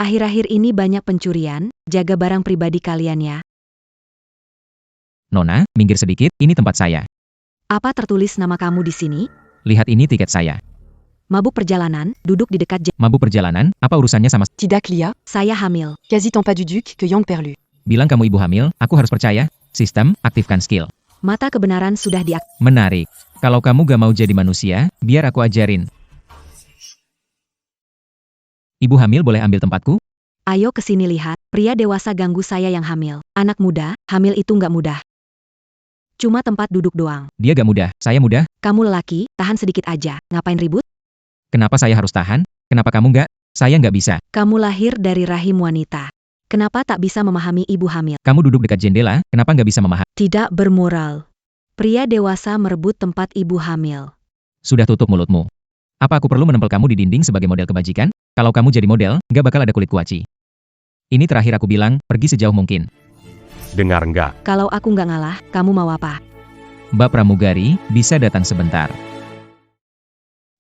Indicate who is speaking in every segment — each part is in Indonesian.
Speaker 1: Akhir-akhir ini banyak pencurian, jaga barang pribadi kalian ya.
Speaker 2: Nona, minggir sedikit, ini tempat saya.
Speaker 1: Apa tertulis nama kamu di sini?
Speaker 2: Lihat ini tiket saya.
Speaker 1: Mabuk perjalanan, duduk di dekat
Speaker 2: Mabuk perjalanan, apa urusannya sama...
Speaker 3: Tidak Lia,
Speaker 1: saya hamil.
Speaker 3: quasi tant pas du duc que Yang Perlu.
Speaker 2: Bilang kamu ibu hamil, aku harus percaya. Sistem, aktifkan skill.
Speaker 1: Mata kebenaran sudah
Speaker 2: Menarik. Kalau kamu gak mau jadi manusia, biar aku ajarin. Ibu hamil boleh ambil tempatku?
Speaker 1: Ayo kesini lihat, pria dewasa ganggu saya yang hamil. Anak muda, hamil itu nggak mudah. Cuma tempat duduk doang.
Speaker 2: Dia gak mudah, saya mudah.
Speaker 1: Kamu lelaki, tahan sedikit aja. Ngapain ribut?
Speaker 2: Kenapa saya harus tahan? Kenapa kamu gak? Saya gak bisa.
Speaker 1: Kamu lahir dari rahim wanita. Kenapa tak bisa memahami ibu hamil?
Speaker 2: Kamu duduk dekat jendela, kenapa gak bisa memahami?
Speaker 1: Tidak bermoral. Pria dewasa merebut tempat ibu hamil.
Speaker 2: Sudah tutup mulutmu. Apa aku perlu menempel kamu di dinding sebagai model kebajikan? Kalau kamu jadi model, gak bakal ada kulit kuaci. Ini terakhir aku bilang, pergi sejauh mungkin.
Speaker 4: Dengar enggak?
Speaker 1: Kalau aku nggak ngalah, kamu mau apa?
Speaker 2: Mbak Pramugari, bisa datang sebentar.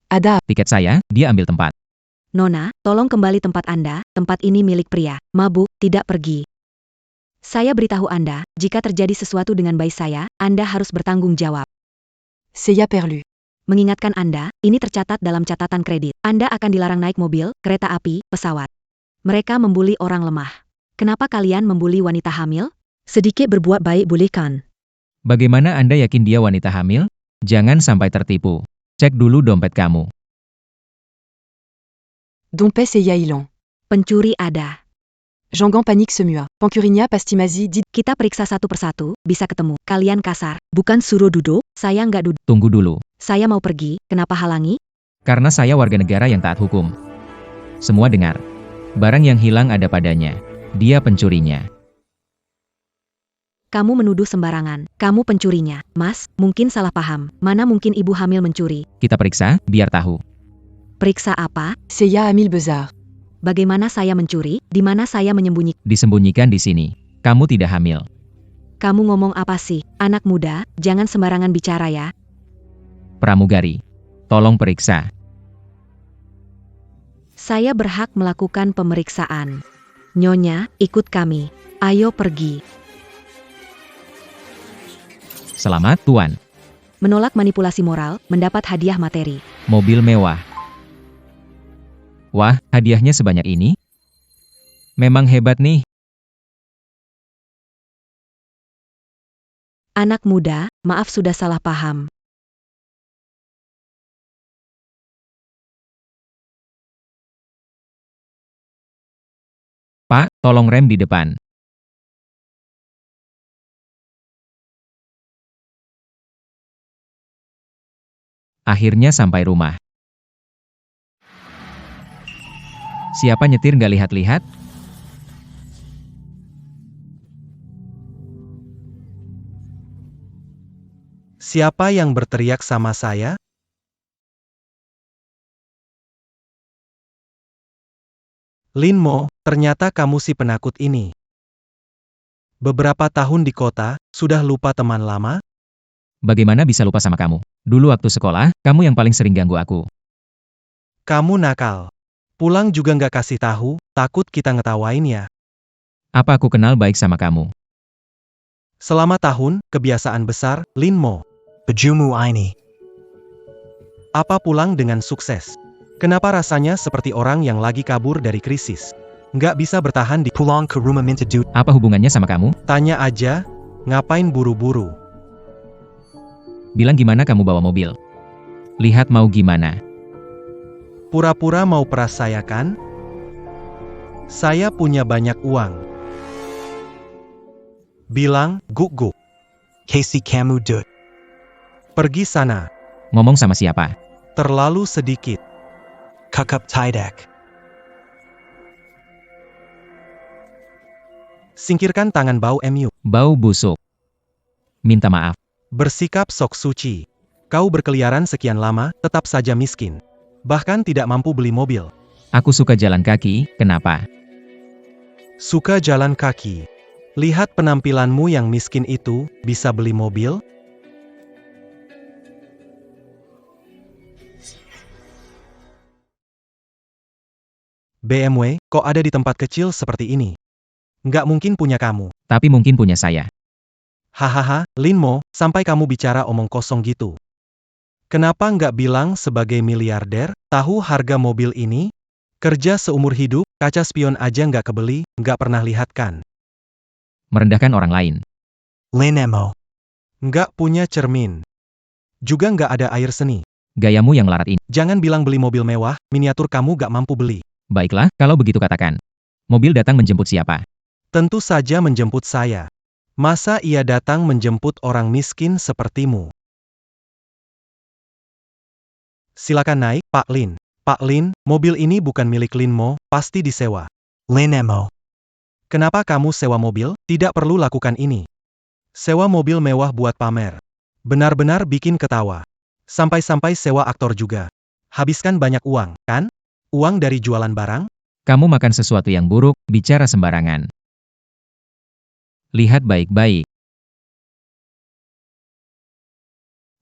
Speaker 3: Ada,
Speaker 2: Tiket saya, dia ambil tempat.
Speaker 1: Nona, tolong kembali tempat Anda, tempat ini milik pria. Mabuk, tidak pergi. Saya beritahu Anda, jika terjadi sesuatu dengan bayi saya, Anda harus bertanggung jawab.
Speaker 3: Seya Perlu.
Speaker 1: Mengingatkan Anda, ini tercatat dalam catatan kredit. Anda akan dilarang naik mobil, kereta api, pesawat. Mereka membuli orang lemah. Kenapa kalian membuli wanita hamil? Sedikit berbuat baik boleh kan?
Speaker 2: Bagaimana Anda yakin dia wanita hamil? Jangan sampai tertipu. Cek dulu dompet kamu.
Speaker 3: Dompet Seya hilang.
Speaker 1: Pencuri ada.
Speaker 3: Jangan panik semua. Pancurinia pastimazi dit.
Speaker 1: Kita periksa satu persatu, bisa ketemu. Kalian kasar. Bukan suruh duduk, saya nggak duduk.
Speaker 2: Tunggu dulu.
Speaker 1: Saya mau pergi, kenapa halangi?
Speaker 2: Karena saya warga negara yang taat hukum. Semua dengar. Barang yang hilang ada padanya. Dia pencurinya.
Speaker 1: Kamu menuduh sembarangan. Kamu pencurinya. Mas, mungkin salah paham. Mana mungkin ibu hamil mencuri?
Speaker 2: Kita periksa, biar tahu.
Speaker 1: Periksa apa?
Speaker 3: Seya Amil Bezar.
Speaker 1: Bagaimana saya mencuri? Di mana saya menyembunyikan?
Speaker 2: Disembunyikan di sini. Kamu tidak hamil.
Speaker 1: Kamu ngomong apa sih? Anak muda, jangan sembarangan bicara ya.
Speaker 2: Pramugari. Tolong periksa.
Speaker 1: Saya berhak melakukan pemeriksaan. Nyonya, ikut kami. Ayo pergi.
Speaker 2: Selamat, Tuan.
Speaker 1: Menolak manipulasi moral, mendapat hadiah materi.
Speaker 2: Mobil mewah. Wah, hadiahnya sebanyak ini? Memang hebat nih.
Speaker 1: Anak muda, maaf sudah salah paham.
Speaker 2: Pak, tolong rem di depan. Akhirnya sampai rumah. Siapa nyetir nggak lihat-lihat?
Speaker 5: Siapa yang berteriak sama saya? Linmo, ternyata kamu si penakut ini. Beberapa tahun di kota, sudah lupa teman lama?
Speaker 2: Bagaimana bisa lupa sama kamu? Dulu waktu sekolah, kamu yang paling sering ganggu aku.
Speaker 5: Kamu nakal. Pulang juga nggak kasih tahu, takut kita ngetawain ya.
Speaker 2: Apa aku kenal baik sama kamu?
Speaker 5: Selama tahun, kebiasaan besar, Linmo.
Speaker 6: Bajumu ini.
Speaker 5: Apa pulang dengan sukses? Kenapa rasanya seperti orang yang lagi kabur dari krisis? Nggak bisa bertahan di...
Speaker 6: Pulang ke rumah minta duit.
Speaker 2: Apa hubungannya sama kamu?
Speaker 5: Tanya aja, ngapain buru-buru?
Speaker 2: Bilang gimana kamu bawa mobil? Lihat mau gimana?
Speaker 5: Pura-pura mau peras saya kan? Saya punya banyak uang. Bilang, guk-guk.
Speaker 6: Casey kamu dut.
Speaker 5: Pergi sana.
Speaker 2: Ngomong sama siapa?
Speaker 5: Terlalu sedikit.
Speaker 6: Kakap tidak.
Speaker 5: Singkirkan tangan bau MU.
Speaker 2: Bau busuk. Minta maaf.
Speaker 5: Bersikap sok suci. Kau berkeliaran sekian lama, tetap saja miskin. Bahkan tidak mampu beli mobil.
Speaker 2: Aku suka jalan kaki, kenapa?
Speaker 5: Suka jalan kaki. Lihat penampilanmu yang miskin itu, bisa beli mobil? BMW, kok ada di tempat kecil seperti ini? Nggak mungkin punya kamu.
Speaker 2: Tapi mungkin punya saya.
Speaker 5: Hahaha, Linmo, sampai kamu bicara omong kosong gitu. Kenapa nggak bilang sebagai miliarder, tahu harga mobil ini? Kerja seumur hidup, kaca spion aja nggak kebeli, nggak pernah lihat kan?
Speaker 2: Merendahkan orang lain.
Speaker 6: Lin Mo.
Speaker 5: Nggak punya cermin. Juga nggak ada air seni.
Speaker 2: Gayamu yang melarat ini.
Speaker 5: Jangan bilang beli mobil mewah, miniatur kamu nggak mampu beli.
Speaker 2: Baiklah, kalau begitu katakan. Mobil datang menjemput siapa?
Speaker 5: Tentu saja menjemput saya. Masa ia datang menjemput orang miskin sepertimu? Silakan naik, Pak Lin. Pak Lin, mobil ini bukan milik Linmo, pasti disewa.
Speaker 6: Lin Mo.
Speaker 5: Kenapa kamu sewa mobil? Tidak perlu lakukan ini. Sewa mobil mewah buat pamer. Benar-benar bikin ketawa. Sampai-sampai sewa aktor juga. Habiskan banyak uang, kan? Uang dari jualan barang?
Speaker 2: Kamu makan sesuatu yang buruk, bicara sembarangan. Lihat baik-baik.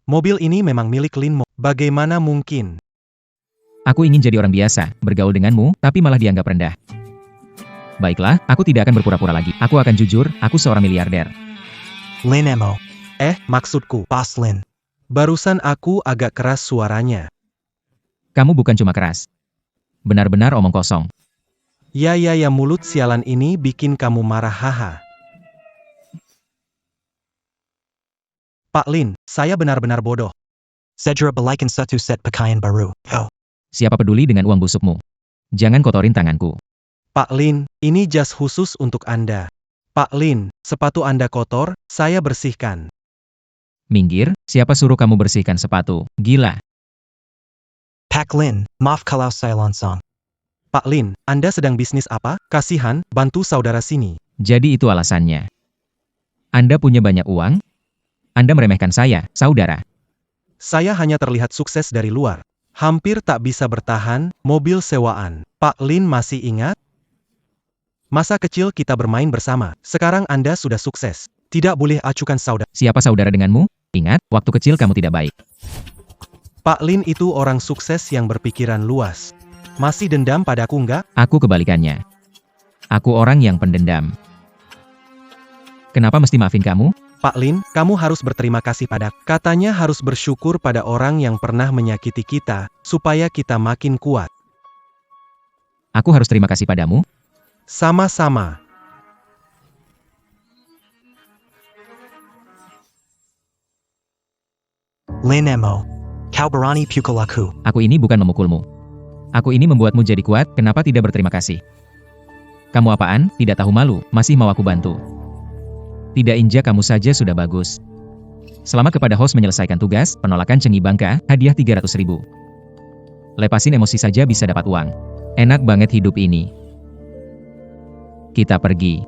Speaker 5: Mobil ini memang milik Linmo. Bagaimana mungkin?
Speaker 2: Aku ingin jadi orang biasa, bergaul denganmu, tapi malah dianggap rendah. Baiklah, aku tidak akan berpura-pura lagi. Aku akan jujur, aku seorang miliarder.
Speaker 6: Lin Mo.
Speaker 5: Maksudku.
Speaker 6: Boss Lin.
Speaker 5: Barusan aku agak keras suaranya.
Speaker 2: Kamu bukan cuma keras. Benar-benar omong kosong.
Speaker 5: Ya mulut sialan ini bikin kamu marah haha. Pak Lin, saya benar-benar bodoh.
Speaker 6: Sedra balikan satu set pakaian baru. Oh.
Speaker 2: Siapa peduli dengan uang busukmu? Jangan kotorin tanganku.
Speaker 5: Pak Lin, ini jas khusus untuk Anda. Pak Lin, sepatu Anda kotor, saya bersihkan.
Speaker 2: Minggir, siapa suruh kamu bersihkan sepatu? Gila.
Speaker 6: Pak Lin, maaf kalau saya langsung.
Speaker 5: Pak Lin, Anda sedang bisnis apa? Kasihan, bantu saudara sini.
Speaker 2: Jadi itu alasannya. Anda punya banyak uang? Anda meremehkan saya, saudara.
Speaker 5: Saya hanya terlihat sukses dari luar. Hampir tak bisa bertahan, mobil sewaan. Pak Lin masih ingat? Masa kecil kita bermain bersama. Sekarang Anda sudah sukses. Tidak boleh acukan saudara.
Speaker 2: Siapa saudara denganmu? Ingat, waktu kecil kamu tidak baik.
Speaker 5: Pak Lin itu orang sukses yang berpikiran luas. Masih dendam padaku nggak?
Speaker 2: Aku kebalikannya. Aku orang yang pendendam. Kenapa mesti maafin kamu?
Speaker 5: Pak Lin, kamu harus berterima kasih pada. Katanya harus bersyukur pada orang yang pernah menyakiti kita, supaya kita makin kuat.
Speaker 2: Aku harus terima kasih padamu?
Speaker 5: Sama-sama.
Speaker 6: Lin Mo. Kau berani pukul aku.
Speaker 2: Aku ini bukan memukulmu. Aku ini membuatmu jadi kuat, kenapa tidak berterima kasih? Kamu apaan? Tidak tahu malu, masih mau aku bantu. Tidak injak kamu saja sudah bagus. Selamat kepada host menyelesaikan tugas, penolakan cengi bangka, hadiah 300.000. Lepasin emosi saja bisa dapat uang. Enak banget hidup ini. Kita pergi.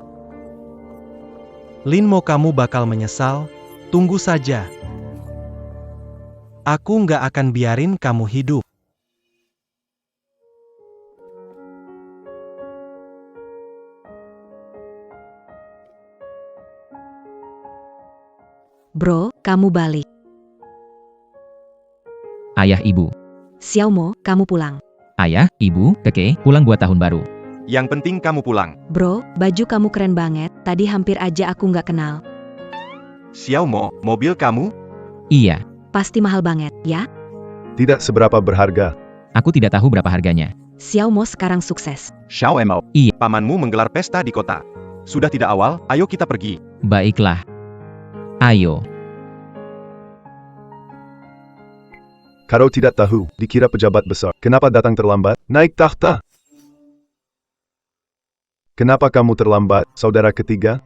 Speaker 5: Linmo, kamu bakal menyesal. Tunggu saja. Aku nggak akan biarin kamu hidup.
Speaker 1: Bro, kamu balik.
Speaker 2: Ayah, ibu.
Speaker 1: Xiaomo, kamu pulang.
Speaker 2: Ayah, ibu, keke, pulang buat tahun baru.
Speaker 4: Yang penting kamu pulang.
Speaker 1: Bro, baju kamu keren banget, tadi hampir aja aku nggak kenal.
Speaker 4: Xiaomo, mobil kamu?
Speaker 2: Iya,
Speaker 1: Pasti mahal banget, ya?
Speaker 7: Tidak seberapa berharga.
Speaker 2: aku tidak tahu berapa harganya.
Speaker 1: Xiaomo sekarang sukses.
Speaker 4: Xiaomo.
Speaker 2: Iya.
Speaker 4: Pamanmu menggelar pesta di kota. Sudah tidak awal, ayo kita pergi.
Speaker 2: Baiklah. Ayo.
Speaker 7: Kau tidak tahu, dikira pejabat besar. Kenapa datang terlambat? Naik tahta. Kenapa kamu terlambat, saudara ketiga?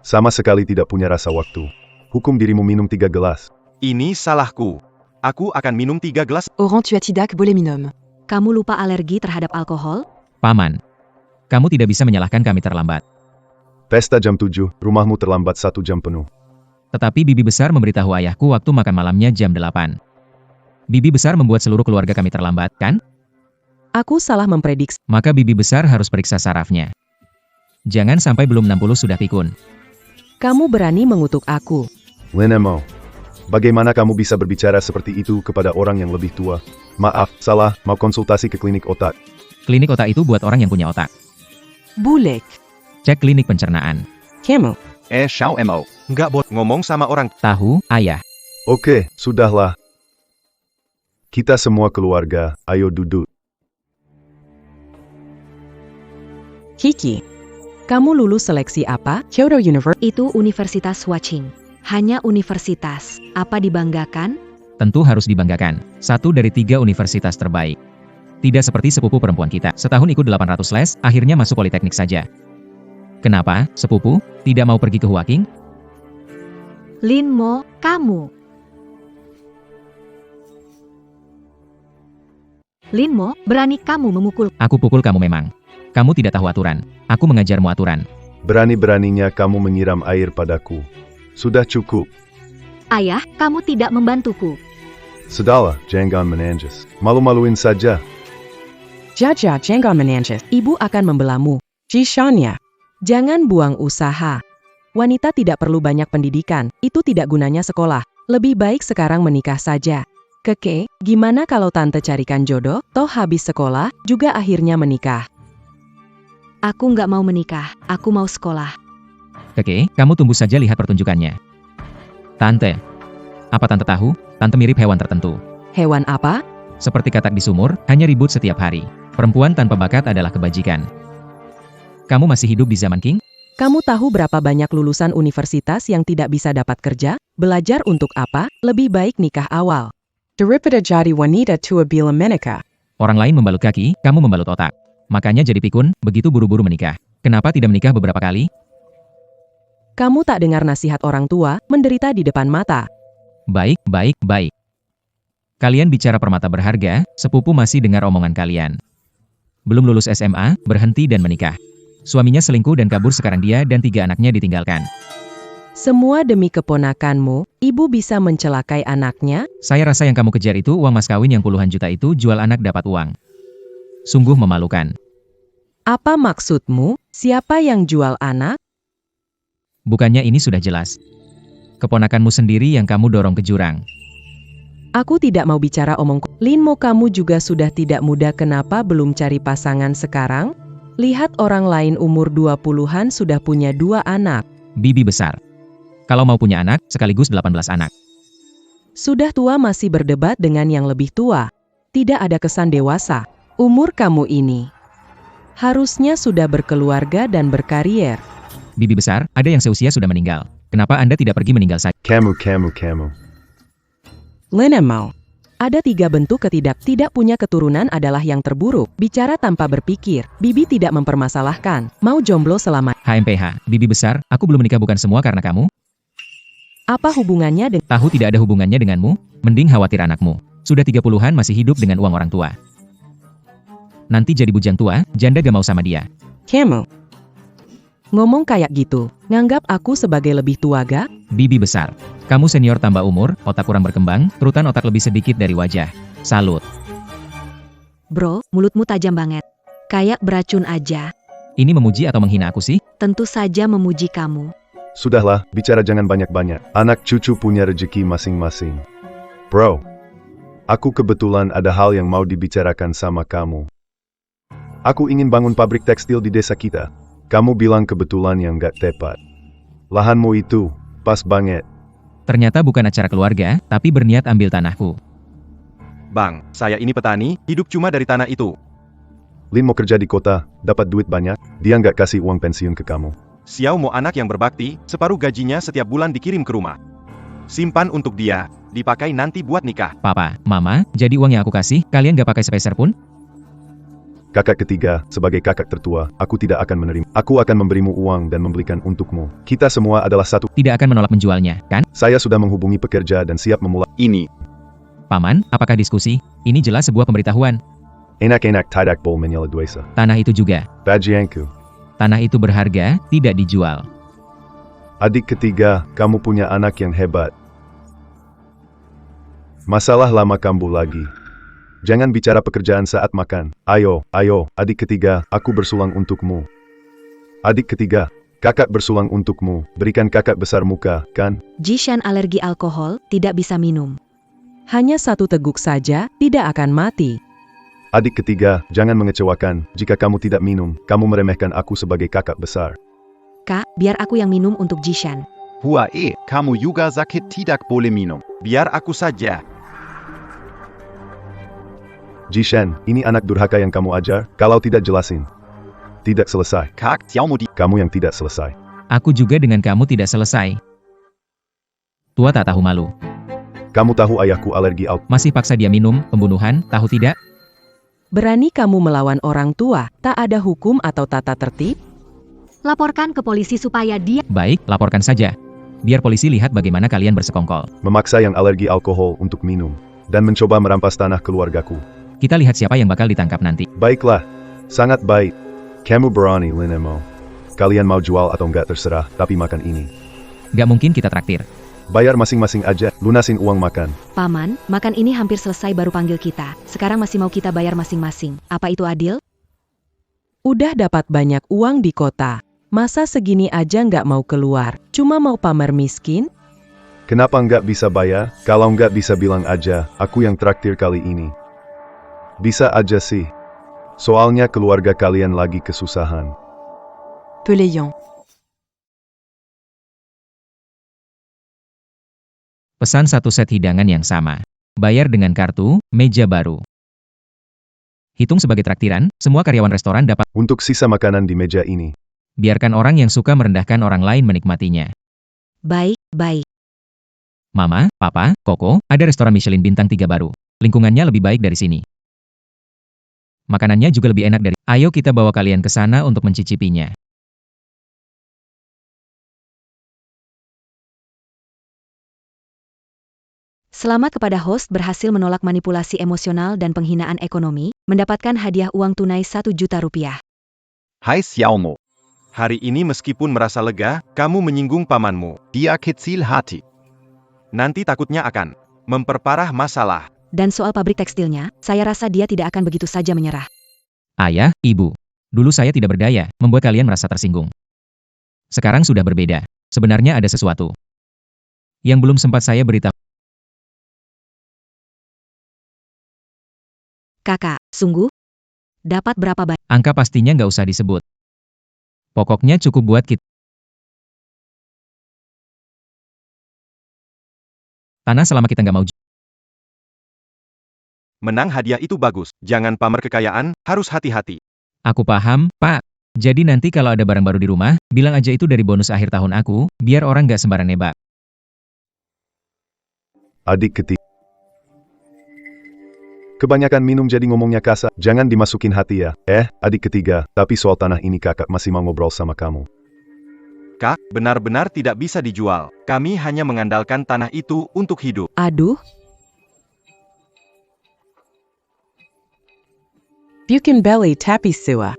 Speaker 7: Sama sekali tidak punya rasa waktu. Hukum dirimu minum 3 gelas.
Speaker 4: Ini salahku. Aku akan minum 3 gelas.
Speaker 3: Oran Tuatidak Boleminum.
Speaker 1: Kamu lupa alergi terhadap alkohol?
Speaker 2: Paman. Kamu tidak bisa menyalahkan kami terlambat.
Speaker 7: Pesta jam 7, rumahmu terlambat 1 jam penuh.
Speaker 2: Tetapi bibi besar memberitahu ayahku waktu makan malamnya jam 8. Bibi besar membuat seluruh keluarga kami terlambat, kan?
Speaker 8: Aku salah memprediksi.
Speaker 2: Maka bibi besar harus periksa sarafnya. Jangan sampai belum 60 sudah pikun.
Speaker 8: Kamu berani mengutuk aku.
Speaker 7: Lin Mo. Bagaimana kamu bisa berbicara seperti itu kepada orang yang lebih tua? Maaf, salah, mau konsultasi ke klinik otak.
Speaker 2: Klinik otak itu buat orang yang punya otak.
Speaker 3: Boulek.
Speaker 2: Cek klinik pencernaan.
Speaker 8: Kamu.
Speaker 4: Xiao Mo.
Speaker 5: Nggak boleh.
Speaker 4: Ngomong sama orang.
Speaker 2: Tahu, ayah.
Speaker 7: Oke, sudahlah. Kita semua keluarga, ayo duduk.
Speaker 8: Kiki. Kamu lulus seleksi apa? Kyoto University.
Speaker 1: Itu Universitas Huaqing. Hanya universitas. Apa dibanggakan?
Speaker 2: Tentu harus dibanggakan. 1 dari 3 universitas terbaik. Tidak seperti sepupu perempuan kita. Setahun ikut 800 les, akhirnya masuk politeknik saja. Kenapa, sepupu? Tidak mau pergi ke Huaqing?
Speaker 1: Lin Mo, kamu. Lin Mo, berani kamu memukul.
Speaker 2: Aku pukul kamu memang. Kamu tidak tahu aturan. Aku mengajarmu aturan.
Speaker 7: Berani-beraninya kamu menyiram air padaku. Sudah cukup.
Speaker 1: Ayah, kamu tidak membantuku.
Speaker 7: Sudahlah, jangan menangis. Malu-maluin saja.
Speaker 8: Jaja jangan menangis. Ibu akan membelamu. Jishanya. Jangan buang usaha. Wanita tidak perlu banyak pendidikan. Itu tidak gunanya sekolah. Lebih baik sekarang menikah saja. Keke, gimana kalau tante carikan jodoh? Toh habis sekolah, juga akhirnya menikah.
Speaker 1: Aku nggak mau menikah. Aku mau sekolah.
Speaker 2: Keke, kamu tunggu saja lihat pertunjukannya. Tante. Apa tante tahu? Tante mirip hewan tertentu.
Speaker 8: Hewan apa?
Speaker 2: Seperti katak di sumur, hanya ribut setiap hari. Perempuan tanpa bakat adalah kebajikan. Kamu masih hidup di zaman King?
Speaker 8: Kamu tahu berapa banyak lulusan universitas yang tidak bisa dapat kerja? Belajar untuk apa? Lebih baik nikah awal. Daripada jadi wanita tua bila menikah.
Speaker 2: Orang lain membalut kaki, kamu membalut otak. Makanya jadi pikun, begitu buru-buru menikah. Kenapa tidak menikah beberapa kali?
Speaker 8: Kamu tak dengar nasihat orang tua, menderita di depan mata.
Speaker 2: Baik, baik, baik. Kalian bicara permata berharga, sepupu masih dengar omongan kalian. Belum lulus SMA, berhenti dan menikah. Suaminya selingkuh dan kabur, sekarang dia dan 3 anaknya ditinggalkan.
Speaker 8: Semua demi keponakanmu, ibu bisa mencelakai anaknya?
Speaker 2: Saya rasa yang kamu kejar itu uang mas kawin yang puluhan juta itu, jual anak dapat uang. Sungguh memalukan.
Speaker 8: Apa maksudmu? Siapa yang jual anak?
Speaker 2: Bukannya ini sudah jelas. Keponakanmu sendiri yang kamu dorong ke jurang.
Speaker 8: Aku tidak mau bicara omong. Linmo, kamu juga sudah tidak muda, kenapa belum cari pasangan sekarang? Lihat orang lain umur 20-an sudah punya 2 anak.
Speaker 2: Bibi besar. Kalau mau punya anak, sekaligus 18 anak.
Speaker 8: Sudah tua masih berdebat dengan yang lebih tua. Tidak ada kesan dewasa. Umur kamu ini harusnya sudah berkeluarga dan berkarier.
Speaker 2: Bibi besar, ada yang seusia sudah meninggal. Kenapa Anda tidak pergi meninggal saja?
Speaker 7: Kamu.
Speaker 8: Lenemau. Ada 3 bentuk tidak punya keturunan adalah yang terburuk. Bicara tanpa berpikir. Bibi tidak mempermasalahkan. Mau jomblo selama.
Speaker 2: HMPH, Bibi besar, aku belum menikah bukan semua karena kamu.
Speaker 8: Apa hubungannya dengan...
Speaker 2: Tahu tidak ada hubungannya denganmu? Mending khawatir anakmu. Sudah 30-an masih hidup dengan uang orang tua. Nanti jadi bujang tua, janda gak mau sama dia.
Speaker 8: Kamu. Ngomong kayak gitu, nganggap aku sebagai lebih tua ga?
Speaker 2: Bibi besar. Kamu senior tambah umur, otak kurang berkembang, turutan otak lebih sedikit dari wajah. Salut.
Speaker 1: Bro, mulutmu tajam banget. Kayak beracun aja.
Speaker 2: Ini memuji atau menghina aku sih?
Speaker 1: Tentu saja memuji kamu.
Speaker 7: Sudahlah, bicara jangan banyak-banyak. Anak cucu punya rezeki masing-masing. Bro, aku kebetulan ada hal yang mau dibicarakan sama kamu. Aku ingin bangun pabrik tekstil di desa kita. Kamu bilang kebetulan yang gak tepat. Lahanmu itu, pas banget.
Speaker 2: Ternyata bukan acara keluarga, tapi berniat ambil tanahku.
Speaker 4: Bang, saya ini petani, hidup cuma dari tanah itu.
Speaker 7: Lin mau kerja di kota, dapat duit banyak, dia nggak kasih uang pensiun ke kamu.
Speaker 4: Xiao mau anak yang berbakti, separuh gajinya setiap bulan dikirim ke rumah. Simpan untuk dia, dipakai nanti buat nikah.
Speaker 2: Papa, Mama, jadi uang yang aku kasih, kalian gak pakai sepeser pun?
Speaker 7: Kakak ketiga, sebagai kakak tertua, aku tidak akan menerima. Aku akan memberimu uang dan membelikan untukmu. Kita semua adalah satu.
Speaker 2: Tidak akan menolak menjualnya, kan?
Speaker 7: Saya sudah menghubungi pekerja dan siap memulai.
Speaker 4: Ini.
Speaker 2: Paman, apakah diskusi? Ini jelas sebuah pemberitahuan.
Speaker 7: Enak-enak tidak bol menyala duesa.
Speaker 2: Tanah itu juga.
Speaker 7: Bajianku.
Speaker 2: Tanah itu berharga, tidak dijual.
Speaker 7: Adik ketiga, kamu punya anak yang hebat. Masalah lama kambuh lagi. Jangan bicara pekerjaan saat makan. Ayo, adik ketiga, aku bersulang untukmu. Adik ketiga, kakak bersulang untukmu. Berikan kakak besar muka, kan?
Speaker 1: Jishan alergi alkohol, tidak bisa minum.
Speaker 8: Hanya 1 teguk saja, tidak akan mati.
Speaker 7: Adik ketiga, jangan mengecewakan. Jika kamu tidak minum, kamu meremehkan aku sebagai kakak besar.
Speaker 1: Kak, biar aku yang minum untuk Jishan.
Speaker 4: Hua kamu juga sakit tidak boleh minum. Biar aku saja.
Speaker 7: Jishan, ini anak durhaka yang kamu ajar, kalau tidak jelasin. Tidak selesai.
Speaker 4: Kak,
Speaker 7: Kamu yang tidak selesai.
Speaker 2: Aku juga dengan kamu tidak selesai. Tua tak tahu malu.
Speaker 7: Kamu tahu ayahku alergi alkohol.
Speaker 2: Masih paksa dia minum, pembunuhan, tahu tidak?
Speaker 8: Berani kamu melawan orang tua, tak ada hukum atau tata tertib?
Speaker 1: Laporkan ke polisi supaya dia...
Speaker 2: Baik, laporkan saja. Biar polisi lihat bagaimana kalian bersekongkol.
Speaker 7: Memaksa yang alergi alkohol untuk minum. Dan mencoba merampas tanah keluargaku.
Speaker 2: Kita lihat siapa yang bakal ditangkap nanti.
Speaker 7: Baiklah. Sangat baik. Kamu berani, Linemo. Kalian mau jual atau enggak terserah, tapi makan ini.
Speaker 2: Gak mungkin kita traktir.
Speaker 7: Bayar masing-masing aja, lunasin uang makan.
Speaker 1: Paman, makan ini hampir selesai baru panggil kita. Sekarang masih mau kita bayar masing-masing. Apa itu adil?
Speaker 8: Udah dapat banyak uang di kota. Masa segini aja nggak mau keluar? Cuma mau pamer miskin?
Speaker 7: Kenapa enggak bisa bayar? Kalau enggak bisa bilang aja, aku yang traktir kali ini. Bisa aja sih. Soalnya keluarga kalian lagi kesusahan.
Speaker 3: Peléon.
Speaker 2: Pesan satu set hidangan yang sama. Bayar dengan kartu, meja baru. Hitung sebagai traktiran, semua karyawan restoran dapat.
Speaker 7: Untuk sisa makanan di meja ini.
Speaker 2: Biarkan orang yang suka merendahkan orang lain menikmatinya.
Speaker 1: Baik, baik.
Speaker 2: Mama, Papa, Koko, ada restoran Michelin bintang 3 baru. Lingkungannya lebih baik dari sini. Makanannya juga lebih enak dari... Ayo kita bawa kalian ke sana untuk mencicipinya.
Speaker 1: Selamat kepada host berhasil menolak manipulasi emosional dan penghinaan ekonomi, mendapatkan hadiah uang tunai 1 juta rupiah.
Speaker 4: Hai Xiaomo. Hari ini meskipun merasa lega, kamu menyinggung pamanmu. Dia kecil hati. Nanti takutnya akan memperparah masalah.
Speaker 1: Dan soal pabrik tekstilnya, saya rasa dia tidak akan begitu saja menyerah.
Speaker 2: Ayah, ibu. Dulu saya tidak berdaya, membuat kalian merasa tersinggung. Sekarang sudah berbeda. Sebenarnya ada sesuatu yang belum sempat saya beritahu.
Speaker 1: Kakak, sungguh? Dapat berapa banyak?
Speaker 2: Angka pastinya nggak usah disebut. Pokoknya cukup buat kita. Tanah selama kita nggak mau.
Speaker 4: Menang hadiah itu bagus. Jangan pamer kekayaan, harus hati-hati.
Speaker 2: Aku paham, Pak. Jadi nanti kalau ada barang baru di rumah, bilang aja itu dari bonus akhir tahun aku, biar orang nggak sembarang nebak.
Speaker 7: Adik ketiga. Kebanyakan minum jadi ngomongnya kasar. Jangan dimasukin hati ya. Adik ketiga, tapi soal tanah ini kakak masih mau ngobrol sama kamu.
Speaker 4: Kak, benar-benar tidak bisa dijual. Kami hanya mengandalkan tanah itu untuk hidup.
Speaker 8: Aduh. Bukan beli tapi sewa.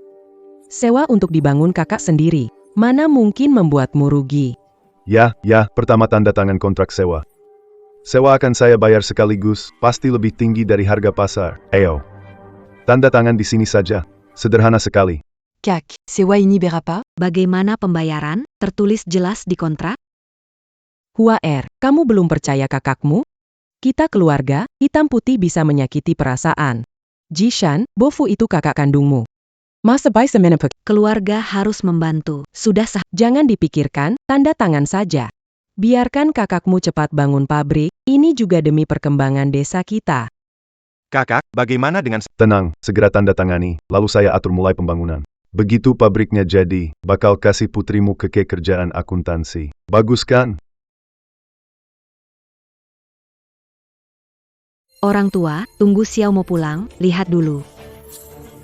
Speaker 8: Sewa untuk dibangun kakak sendiri. Mana mungkin membuatmu rugi?
Speaker 7: Ya, pertama tanda tangan kontrak sewa. Sewa akan saya bayar sekaligus, pasti lebih tinggi dari harga pasar. Ayo. Tanda tangan di sini saja. Sederhana sekali.
Speaker 3: CAC, sewa ini berapa?
Speaker 1: Bagaimana pembayaran? Tertulis jelas di kontrak?
Speaker 8: Huaer, kamu belum percaya kakakmu? Kita keluarga, hitam putih bisa menyakiti perasaan. Jishan, Bofu itu kakak kandungmu. Masa baik semenepek.
Speaker 1: Keluarga harus membantu. Sudah sah.
Speaker 8: Jangan dipikirkan, tanda tangan saja. Biarkan kakakmu cepat bangun pabrik, ini juga demi perkembangan desa kita.
Speaker 4: Kakak, bagaimana dengan...
Speaker 7: Tenang, segera tanda tangani, lalu saya atur mulai pembangunan. Begitu pabriknya jadi, bakal kasih putrimu ke kerjaan akuntansi. Bagus kan?
Speaker 1: Orang tua, tunggu Xiao mau pulang, lihat dulu.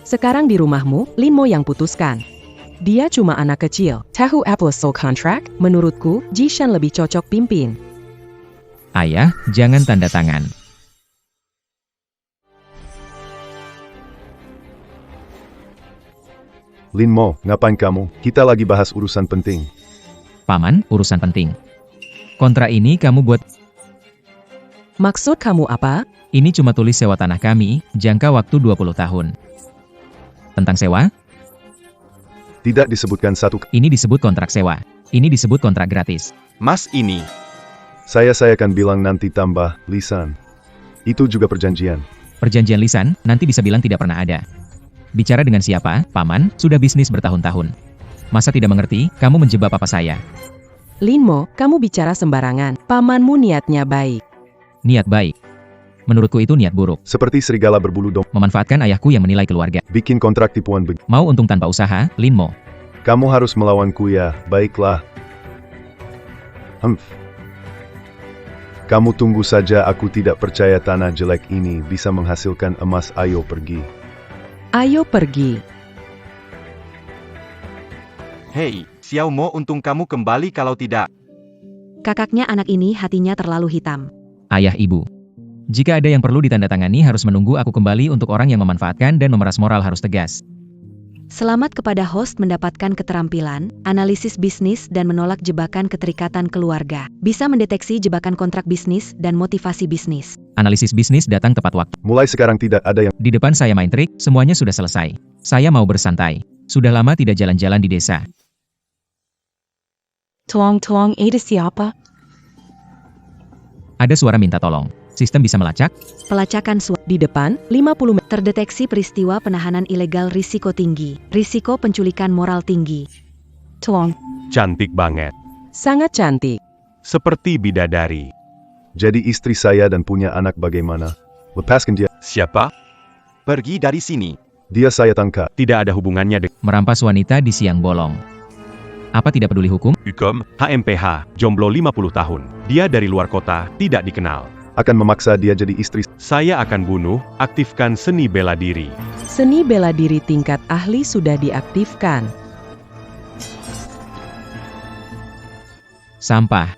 Speaker 8: Sekarang di rumahmu, Linmo yang putuskan. Dia cuma anak kecil. Tahu Apple Soul Contract? Menurutku, Jishan lebih cocok pimpin.
Speaker 2: Ayah, jangan tanda tangan.
Speaker 7: Linmo, ngapain kamu? Kita lagi bahas urusan penting.
Speaker 2: Paman, urusan penting. Kontra ini kamu buat...
Speaker 8: Maksud kamu apa?
Speaker 2: Ini cuma tulis sewa tanah kami, jangka waktu 20 tahun. Tentang sewa?
Speaker 7: Tidak disebutkan satu.
Speaker 2: Ini disebut kontrak sewa. Ini disebut kontrak gratis.
Speaker 4: Mas ini.
Speaker 7: Saya akan bilang nanti tambah, lisan. Itu juga perjanjian.
Speaker 2: Perjanjian lisan, nanti bisa bilang tidak pernah ada. Bicara dengan siapa, Paman, sudah bisnis bertahun-tahun. Masa tidak mengerti, kamu menjebak papa saya.
Speaker 8: Linmo, kamu bicara sembarangan. Pamanmu niatnya baik.
Speaker 2: Niat baik. Menurutku itu niat buruk.
Speaker 7: Seperti serigala berbulu domba.
Speaker 2: Memanfaatkan ayahku yang menilai keluarga.
Speaker 7: Bikin kontrak tipuan begitu.
Speaker 2: Mau untung tanpa usaha, Linmo.
Speaker 7: Kamu harus melawanku ya, baiklah. Kamu tunggu saja, aku tidak percaya tanah jelek ini bisa menghasilkan emas. Ayo pergi.
Speaker 8: Ayo pergi.
Speaker 4: Hei, Xiao Mo, untung kamu kembali, kalau tidak.
Speaker 1: Kakaknya anak ini hatinya terlalu hitam.
Speaker 2: Ayah ibu. Jika ada yang perlu ditandatangani harus menunggu aku kembali. Untuk orang yang memanfaatkan dan memeras moral harus tegas.
Speaker 1: Selamat kepada host mendapatkan keterampilan, analisis bisnis dan menolak jebakan keterikatan keluarga. Bisa mendeteksi jebakan kontrak bisnis dan motivasi bisnis.
Speaker 2: Analisis bisnis datang tepat waktu.
Speaker 7: Mulai sekarang tidak ada yang...
Speaker 2: Di depan saya main trik, semuanya sudah selesai. Saya mau bersantai. Sudah lama tidak jalan-jalan di desa.
Speaker 3: Tolong, ada siapa?
Speaker 2: Ada suara minta tolong. Sistem bisa melacak.
Speaker 1: Pelacakan suara.
Speaker 8: Di depan, 50 meter.
Speaker 1: Terdeteksi peristiwa penahanan ilegal risiko tinggi. Risiko penculikan moral tinggi.
Speaker 3: Tolong.
Speaker 4: Cantik banget.
Speaker 8: Sangat cantik.
Speaker 4: Seperti bidadari.
Speaker 7: Jadi istri saya dan punya anak bagaimana? Lepaskan dia.
Speaker 4: Siapa? Pergi dari sini.
Speaker 7: Dia saya tangkap.
Speaker 4: Tidak ada hubungannya dengan
Speaker 2: Merampas wanita di siang bolong. Apa tidak peduli hukum?
Speaker 4: hukum. HMPH, jomblo 50 tahun. Dia dari luar kota, tidak dikenal.
Speaker 7: Akan memaksa dia jadi istri.
Speaker 4: Saya akan bunuh, aktifkan seni bela diri.
Speaker 8: Seni bela diri tingkat ahli sudah diaktifkan.
Speaker 2: Sampah.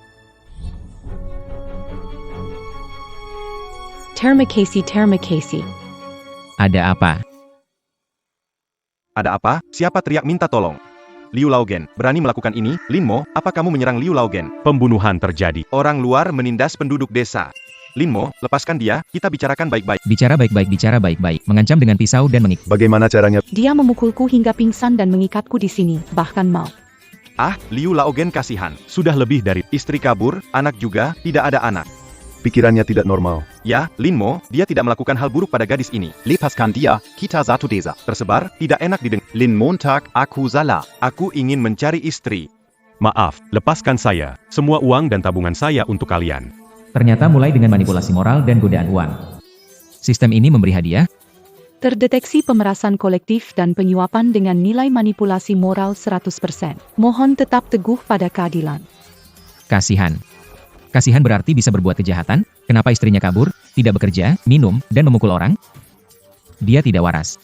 Speaker 3: Terima kasih.
Speaker 2: Ada apa?
Speaker 4: Ada apa? Siapa teriak minta tolong? Liu Laogen, berani melakukan ini? Linmo, apa kamu menyerang Liu Laogen? Pembunuhan terjadi. Orang luar menindas penduduk desa. Linmo, lepaskan dia, kita bicarakan baik-baik.
Speaker 2: Bicara baik-baik. Mengancam dengan pisau dan mengikat.
Speaker 7: Bagaimana caranya?
Speaker 3: Dia memukulku hingga pingsan dan mengikatku di sini, bahkan mau.
Speaker 4: Ah, Liu Laogen kasihan. Sudah lebih dari istri kabur, anak juga, tidak ada anak.
Speaker 7: Pikirannya tidak normal.
Speaker 4: Ya, Linmo, dia tidak melakukan hal buruk pada gadis ini.
Speaker 9: Lepaskan dia, kita satu desa.
Speaker 4: Tersebar, tidak enak didengar.
Speaker 9: Lin Montag, aku salah.
Speaker 4: Aku ingin mencari istri. Maaf, lepaskan saya. Semua uang dan tabungan saya untuk kalian.
Speaker 2: Ternyata mulai dengan manipulasi moral dan godaan uang. Sistem ini memberi hadiah.
Speaker 3: Terdeteksi pemerasan kolektif dan penyuapan dengan nilai manipulasi moral 100%. Mohon tetap teguh pada keadilan.
Speaker 2: Kasihan. Kasihan berarti bisa berbuat kejahatan. Kenapa istrinya kabur, tidak bekerja, minum, dan memukul orang? Dia tidak waras.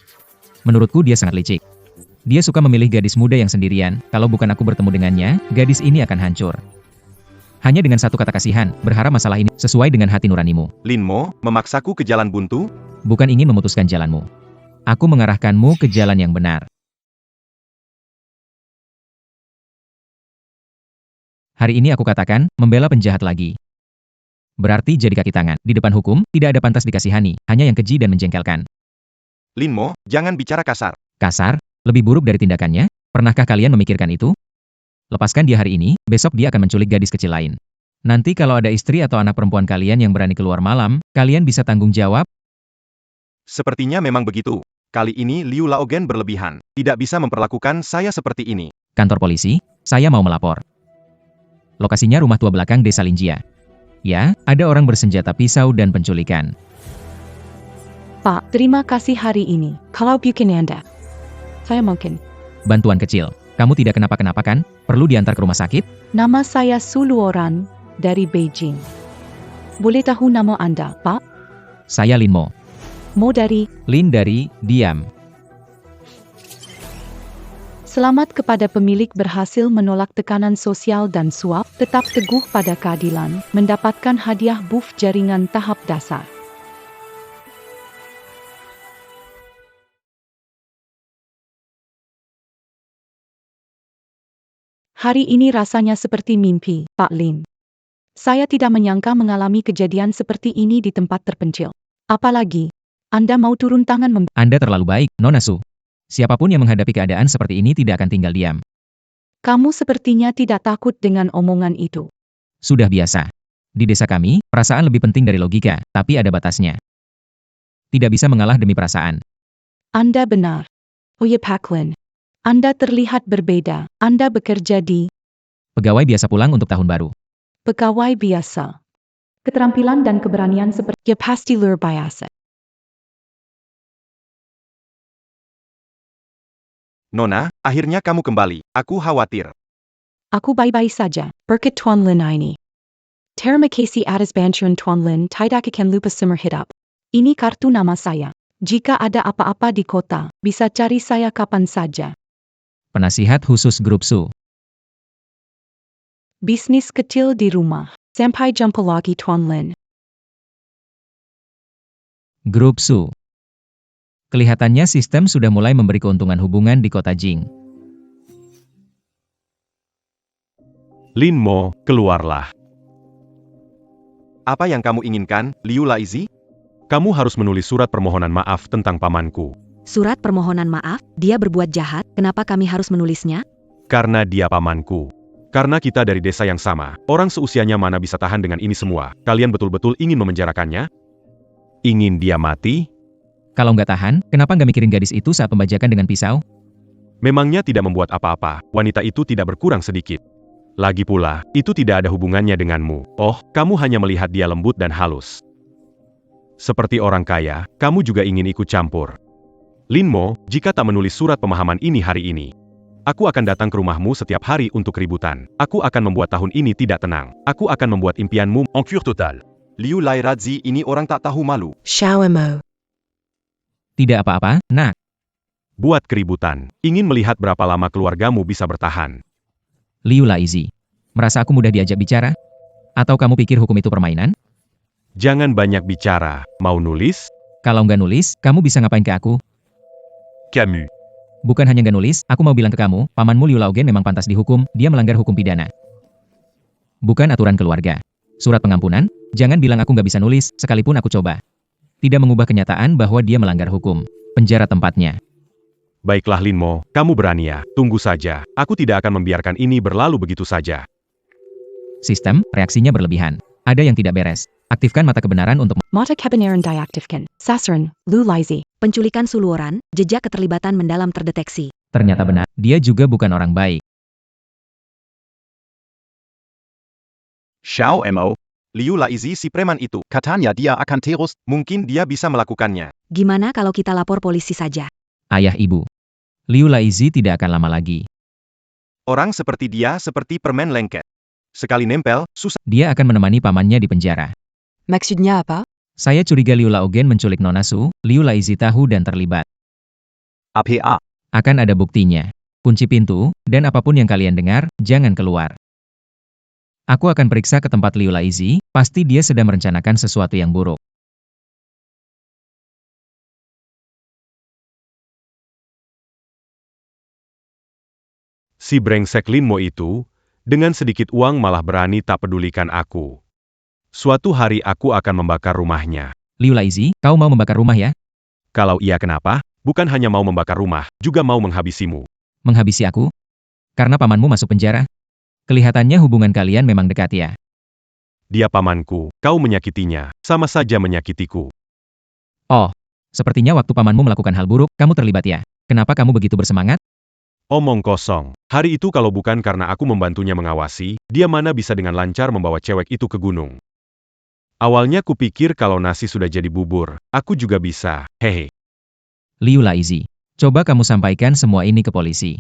Speaker 2: Menurutku dia sangat licik. Dia suka memilih gadis muda yang sendirian. Kalau bukan aku bertemu dengannya, gadis ini akan hancur. Hanya dengan satu kata kasihan, berharap masalah ini sesuai dengan hati nuranimu.
Speaker 4: Linmo, memaksaku ke jalan buntu?
Speaker 2: Bukan ingin memutuskan jalanmu. Aku mengarahkanmu ke jalan yang benar. Hari ini aku katakan, membela penjahat lagi. Berarti jadi kaki tangan. Di depan hukum, tidak ada pantas dikasihani, hanya yang keji dan menjengkelkan.
Speaker 4: Linmo, jangan bicara kasar.
Speaker 2: Kasar? Lebih buruk dari tindakannya? Pernahkah kalian memikirkan itu? Lepaskan dia hari ini, besok dia akan menculik gadis kecil lain. Nanti kalau ada istri atau anak perempuan kalian yang berani keluar malam, kalian bisa tanggung jawab?
Speaker 4: Sepertinya memang begitu. Kali ini Liu Laogen berlebihan. Tidak bisa memperlakukan saya seperti ini.
Speaker 2: Kantor polisi, saya mau melapor. Lokasinya rumah tua belakang desa Linjia. Ya, ada orang bersenjata pisau dan penculikan.
Speaker 3: Pak, terima kasih hari ini. Kalau bikin Anda. Saya mungkin.
Speaker 2: Bantuan kecil. Kamu tidak kenapa-kenapa kan? Perlu diantar ke rumah sakit?
Speaker 3: Nama saya Suluoran, dari Beijing. Boleh tahu nama Anda, Pak?
Speaker 2: Saya Linmo.
Speaker 3: Mo dari...
Speaker 2: Lin dari, diam.
Speaker 3: Selamat kepada pemilik berhasil menolak tekanan sosial dan suap, tetap teguh pada keadilan, mendapatkan hadiah buff jaringan tahap dasar. Hari ini rasanya seperti mimpi, Pak Lin. Saya tidak menyangka mengalami kejadian seperti ini di tempat terpencil. Apalagi, Anda mau turun tangan
Speaker 2: Anda terlalu baik, Nona Su. Siapapun yang menghadapi keadaan seperti ini tidak akan tinggal diam.
Speaker 3: Kamu sepertinya tidak takut dengan omongan itu.
Speaker 2: Sudah biasa. Di desa kami, perasaan lebih penting dari logika, tapi ada batasnya. Tidak bisa mengalah demi perasaan.
Speaker 3: Anda benar. Oh ya Pak Lin. Anda terlihat berbeda. Anda bekerja di
Speaker 2: Pegawai biasa pulang untuk tahun baru.
Speaker 3: pegawai biasa. Keterampilan dan keberanian seperti ya pasti luar biasa.
Speaker 4: Nona, akhirnya kamu kembali. Aku khawatir.
Speaker 3: Aku baik-baik saja. Berkat Tuan Lin ini. Terima kasih atas bantuan Tuan Lin. Tidak akan lupa seumur hidup. Ini kartu nama saya. Jika ada apa-apa di kota, bisa cari saya kapan saja.
Speaker 2: Penasihat khusus Grup Su.
Speaker 3: Bisnis kecil di rumah. Sampai jumpa lagi Tuan Lin.
Speaker 2: Grup Su. Kelihatannya sistem sudah mulai memberi keuntungan hubungan di kota Jing.
Speaker 4: Lin Mo, keluarlah. Apa yang kamu inginkan, Liu Laizi? Kamu harus menulis surat permohonan maaf tentang pamanku.
Speaker 1: Surat permohonan maaf, dia berbuat jahat, kenapa kami harus menulisnya?
Speaker 4: Karena dia pamanku. Karena kita dari desa yang sama, orang seusianya mana bisa tahan dengan ini semua? Kalian betul-betul ingin memenjarakannya? Ingin dia mati?
Speaker 2: Kalau nggak tahan, kenapa nggak mikirin gadis itu saat pembajakan dengan pisau?
Speaker 4: Memangnya tidak membuat apa-apa, wanita itu tidak berkurang sedikit. Lagi pula, itu tidak ada hubungannya denganmu. Oh, kamu hanya melihat dia lembut dan halus. Seperti orang kaya, kamu juga ingin ikut campur. Lin Mo, jika tak menulis surat pemahaman ini hari ini, aku akan datang ke rumahmu setiap hari untuk ributan. Aku akan membuat tahun ini tidak tenang. Aku akan membuat impianmu ongkir total. Liu Laizi ini orang tak tahu malu.
Speaker 8: Xiaomo.
Speaker 2: Tidak apa-apa, nak.
Speaker 4: Buat keributan. Ingin melihat berapa lama keluargamu bisa bertahan.
Speaker 2: Liu Laizi. Merasa aku mudah diajak bicara? Atau kamu pikir hukum itu permainan?
Speaker 4: Jangan banyak bicara. Mau nulis?
Speaker 2: Kalau nggak nulis, kamu bisa ngapain ke aku?
Speaker 4: Camus.
Speaker 2: Bukan hanya nggak nulis, aku mau bilang ke kamu, pamanmu Liu Laogen memang pantas dihukum, dia melanggar hukum pidana. Bukan aturan keluarga. Surat pengampunan, jangan bilang aku nggak bisa nulis, sekalipun aku coba. Tidak mengubah kenyataan bahwa dia melanggar hukum. Penjara tempatnya.
Speaker 4: Baiklah Lin Mo, kamu berani ya, tunggu saja. Aku tidak akan membiarkan ini berlalu begitu saja.
Speaker 2: Sistem, reaksinya berlebihan. Ada yang tidak beres. Aktifkan mata kebenaran untuk
Speaker 3: Mata kebenaran diaktifkan. Sasaran, Liu Laizi.
Speaker 1: Penculikan Suluoran, jejak keterlibatan mendalam terdeteksi.
Speaker 2: ternyata benar. Dia juga bukan orang baik.
Speaker 9: Xiao Mo.
Speaker 4: Liu Laizi si preman itu.
Speaker 9: Katanya dia akan terus.
Speaker 4: Mungkin dia bisa melakukannya.
Speaker 1: Gimana kalau kita lapor polisi saja?
Speaker 2: Ayah ibu. Liu Laizi tidak akan lama lagi.
Speaker 4: Orang seperti dia seperti permen lengket. Sekali nempel, susah.
Speaker 2: Dia akan menemani pamannya di penjara.
Speaker 8: Maksudnya apa?
Speaker 2: Saya curiga Liu Laogen menculik Nona Su, Liu Laizi tahu dan terlibat.
Speaker 9: APA.
Speaker 2: Akan ada buktinya. Kunci pintu, dan apapun yang kalian dengar, jangan keluar. Aku akan periksa ke tempat Liu Laizi, pasti dia sedang merencanakan sesuatu yang buruk.
Speaker 4: Si brengsek Lin Mo itu, dengan sedikit uang malah berani tak pedulikan aku. Suatu hari aku akan membakar rumahnya.
Speaker 2: Liu Laizi, kau mau membakar rumah ya?
Speaker 4: Kalau iya kenapa? Bukan hanya mau membakar rumah, juga mau menghabisimu.
Speaker 2: Menghabisi aku? Karena pamanmu masuk penjara? Kelihatannya hubungan kalian memang dekat ya.
Speaker 4: Dia pamanku, kau menyakitinya, sama saja menyakitiku.
Speaker 2: Oh, sepertinya waktu pamanmu melakukan hal buruk, kamu terlibat ya? Kenapa kamu begitu bersemangat?
Speaker 4: Omong kosong. Hari itu kalau bukan karena aku membantunya mengawasi, dia mana bisa dengan lancar membawa cewek itu ke gunung. Awalnya kupikir kalau nasi sudah jadi bubur, aku juga bisa, hehe.
Speaker 2: Liu Laizi, coba kamu sampaikan semua ini ke polisi.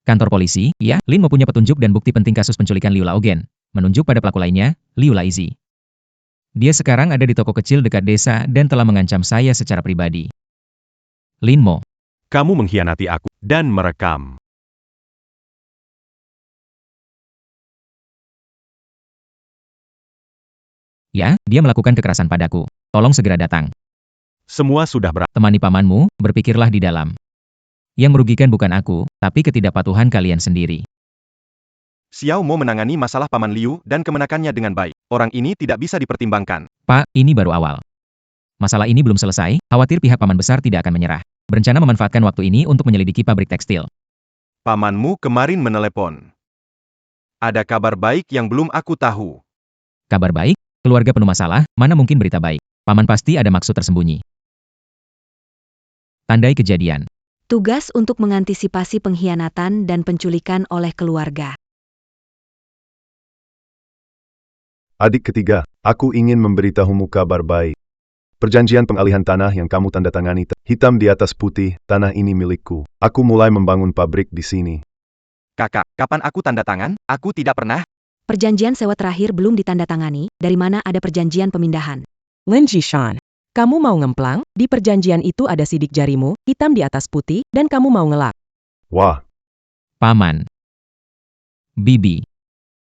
Speaker 2: Kantor polisi, ya, Lin mau punya petunjuk dan bukti penting kasus penculikan Liu Laogen. Menunjuk pada pelaku lainnya, Liu Laizi. Dia sekarang ada di toko kecil dekat desa dan telah mengancam saya secara pribadi. Lin Mo.
Speaker 4: Kamu mengkhianati aku, dan merekam.
Speaker 2: Ya, dia melakukan kekerasan padaku. Tolong segera datang.
Speaker 4: Semua sudah
Speaker 2: Temani pamanmu, berpikirlah di dalam. Yang merugikan bukan aku, tapi ketidakpatuhan kalian sendiri.
Speaker 4: Xiao Mo menangani masalah Paman Liu dan kemenakannya dengan baik. Orang ini tidak bisa dipertimbangkan.
Speaker 2: Pak, ini baru awal. Masalah ini belum selesai, khawatir pihak paman besar tidak akan menyerah. Berencana memanfaatkan waktu ini untuk menyelidiki pabrik tekstil.
Speaker 4: Pamanmu kemarin menelepon. Ada kabar baik yang belum aku tahu.
Speaker 2: Kabar baik? Keluarga penuh masalah, mana mungkin berita baik? Paman pasti ada maksud tersembunyi. Tandai kejadian.
Speaker 1: Tugas untuk mengantisipasi pengkhianatan dan penculikan oleh keluarga.
Speaker 7: Adik ketiga, aku ingin memberitahumu kabar baik. Perjanjian pengalihan tanah yang kamu tanda tangani, hitam di atas putih, tanah ini milikku. Aku mulai membangun pabrik di sini.
Speaker 9: Kakak, kapan aku tanda tangan? Aku tidak pernah.
Speaker 1: Perjanjian sewa terakhir belum ditandatangani, dari mana ada perjanjian pemindahan?
Speaker 8: Lin Jishan, kamu mau ngemplang? Di perjanjian itu ada sidik jarimu, hitam di atas putih, dan kamu mau ngelak.
Speaker 7: Wah,
Speaker 2: Paman. Bibi.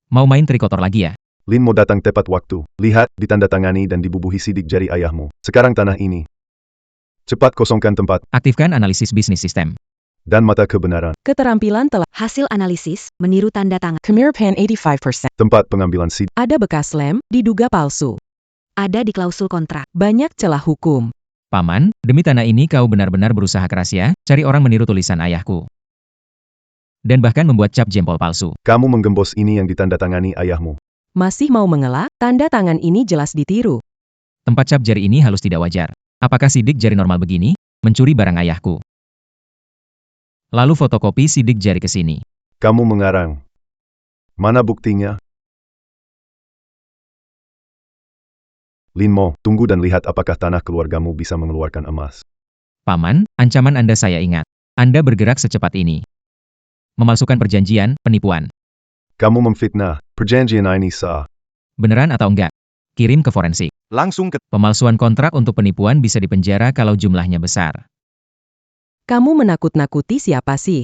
Speaker 2: Mau main trik kotor lagi ya?
Speaker 7: Lin mau datang tepat waktu. Lihat, ditandatangani dan dibubuhi sidik jari ayahmu. Sekarang tanah ini. Cepat kosongkan tempat
Speaker 2: Aktifkan analisis bisnis sistem.
Speaker 7: dan mata kebenaran.
Speaker 8: Keterampilan telah
Speaker 1: Hasil analisis, meniru tanda tangan.
Speaker 8: Kemirpan 85%.
Speaker 7: Tempat pengambilan sidik.
Speaker 8: Ada bekas lem, diduga palsu.
Speaker 1: Ada di klausul kontrak.
Speaker 8: Banyak celah hukum.
Speaker 2: Paman, demi tanah ini kau benar-benar berusaha keras ya, cari orang meniru tulisan ayahku. Dan bahkan membuat cap jempol palsu.
Speaker 7: Kamu menggembos ini yang ditandatangani ayahmu.
Speaker 8: Masih mau mengelak? Tanda tangan ini jelas ditiru.
Speaker 2: Tempat cap jari ini halus tidak wajar. Apakah sidik jari normal begini? Mencuri barang ayahku. Lalu fotokopi sidik jari ke sini.
Speaker 7: Kamu mengarang. Mana buktinya? Linmo, tunggu dan lihat apakah tanah keluargamu bisa mengeluarkan emas.
Speaker 2: Paman, ancaman Anda saya ingat. Anda bergerak secepat ini. Memalsukan perjanjian, penipuan.
Speaker 7: Kamu memfitnah. Perjanjian ini sah.
Speaker 2: Beneran atau enggak? Kirim ke forensik.
Speaker 9: Langsung ke
Speaker 2: Pemalsuan kontrak untuk penipuan bisa dipenjara kalau jumlahnya besar.
Speaker 8: Kamu menakut-nakuti siapa sih?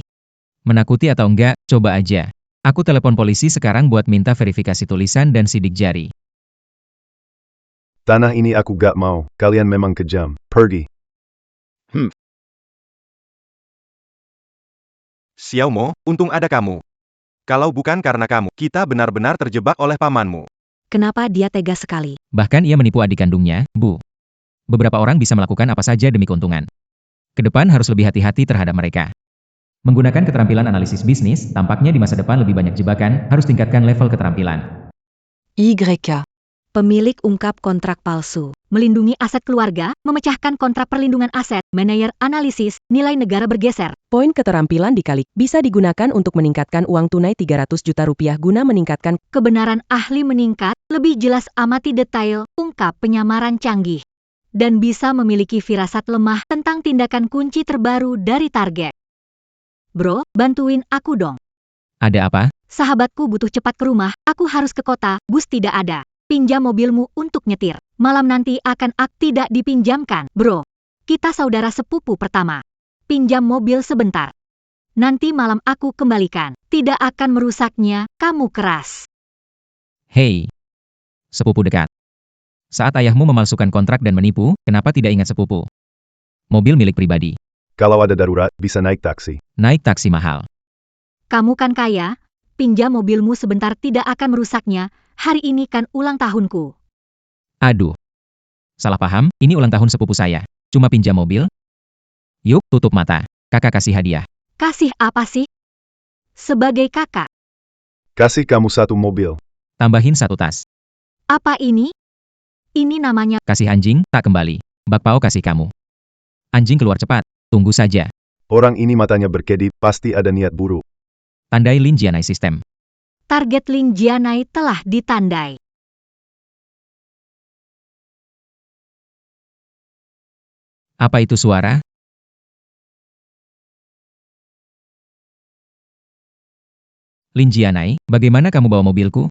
Speaker 2: Menakuti atau enggak, coba aja. Aku telepon polisi sekarang buat minta verifikasi tulisan dan sidik jari.
Speaker 7: Tanah ini aku gak mau. Kalian memang kejam. Pergi.
Speaker 4: Xiaomo, untung ada kamu. Kalau bukan karena kamu, kita benar-benar terjebak oleh pamanmu.
Speaker 1: Kenapa dia tega sekali?
Speaker 2: Bahkan ia menipu adik kandungnya, Bu. Beberapa orang bisa melakukan apa saja demi keuntungan. Kedepan harus lebih hati-hati terhadap mereka. Menggunakan keterampilan analisis bisnis, tampaknya di masa depan lebih banyak jebakan, harus tingkatkan level keterampilan.
Speaker 3: YK.
Speaker 1: Pemilik ungkap kontrak palsu. Melindungi aset keluarga, memecahkan kontrak perlindungan aset, manajer analisis, nilai negara bergeser.
Speaker 8: Poin keterampilan dikali bisa digunakan untuk meningkatkan uang tunai 300 juta rupiah guna meningkatkan
Speaker 1: Kebenaran ahli meningkat, lebih jelas amati detail, ungkap penyamaran canggih. Dan bisa memiliki firasat lemah tentang tindakan kunci terbaru dari target. Bro, bantuin aku dong.
Speaker 2: Ada apa?
Speaker 1: Sahabatku butuh cepat ke rumah, aku harus ke kota, bus tidak ada. Pinjam mobilmu untuk nyetir. Malam nanti akan tidak dipinjamkan, bro. Kita saudara sepupu pertama. Pinjam mobil sebentar. Nanti malam aku kembalikan. Tidak akan merusaknya, kamu keras.
Speaker 2: Hei. Sepupu dekat. Saat ayahmu memalsukan kontrak dan menipu, kenapa tidak ingat sepupu? Mobil milik pribadi.
Speaker 7: Kalau ada darurat, bisa naik taksi.
Speaker 2: Naik taksi mahal.
Speaker 1: Kamu kan kaya, pinjam mobilmu sebentar tidak akan merusaknya, hari ini kan ulang tahunku.
Speaker 2: Aduh. Salah paham, ini ulang tahun sepupu saya. Cuma pinjam mobil. Yuk, tutup mata. Kakak kasih hadiah.
Speaker 1: Kasih apa sih? Sebagai kakak,
Speaker 7: Kasih kamu satu mobil.
Speaker 2: Tambahin satu tas.
Speaker 1: apa ini? Ini namanya
Speaker 2: Kasih anjing, tak kembali. Bakpao kasih kamu. Anjing keluar cepat. Tunggu saja.
Speaker 7: Orang ini matanya berkedip, pasti ada niat buruk.
Speaker 2: Tandai Lin Jianai System.
Speaker 1: target Lin Jianai telah ditandai.
Speaker 2: Apa itu suara? Lin Jianai, bagaimana kamu bawa mobilku?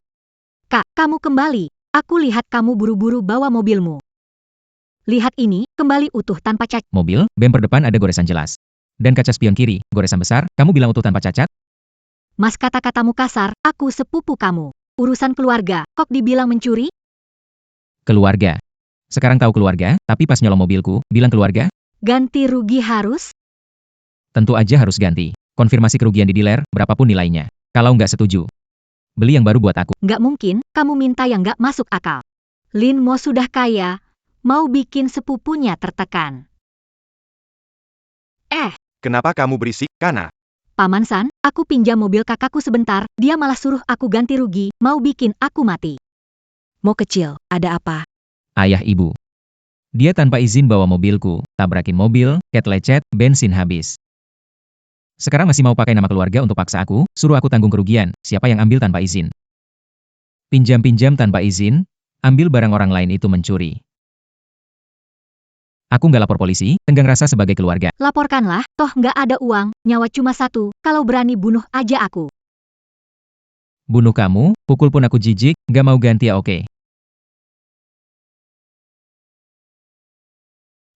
Speaker 1: Kak, kamu kembali. Aku lihat kamu buru-buru bawa mobilmu. Lihat ini, kembali utuh tanpa cacat.
Speaker 2: Mobil, bemper depan ada goresan jelas. Dan kaca spion kiri, goresan besar, kamu bilang utuh tanpa cacat?
Speaker 1: Mas kata-katamu kasar, aku sepupu kamu. Urusan keluarga, kok dibilang mencuri?
Speaker 2: Keluarga. Sekarang tahu keluarga, tapi pas nyolong mobilku, bilang keluarga?
Speaker 1: Ganti rugi harus?
Speaker 2: Tentu aja harus ganti. Konfirmasi kerugian di dealer, berapapun nilainya. Kalau nggak setuju, beli yang baru buat aku.
Speaker 1: Nggak mungkin, kamu minta yang nggak masuk akal. Lin Mo sudah kaya, mau bikin sepupunya tertekan.
Speaker 4: Kenapa kamu berisik, Kana?
Speaker 1: Paman San, aku pinjam mobil kakakku sebentar, dia malah suruh aku ganti rugi, mau bikin aku mati. Mo kecil, ada apa?
Speaker 2: Ayah ibu. Dia tanpa izin bawa mobilku, tabrakin mobil, cat lecet, bensin habis. Sekarang masih mau pakai nama keluarga untuk paksa aku, suruh aku tanggung kerugian, siapa yang ambil tanpa izin? Pinjam-pinjam tanpa izin, ambil barang orang lain itu mencuri. Aku nggak lapor polisi, tenggang rasa sebagai keluarga.
Speaker 1: Laporkanlah, toh nggak ada uang, nyawa cuma satu, kalau berani bunuh aja aku.
Speaker 2: Bunuh kamu, pukul pun aku jijik, nggak mau ganti ya oke.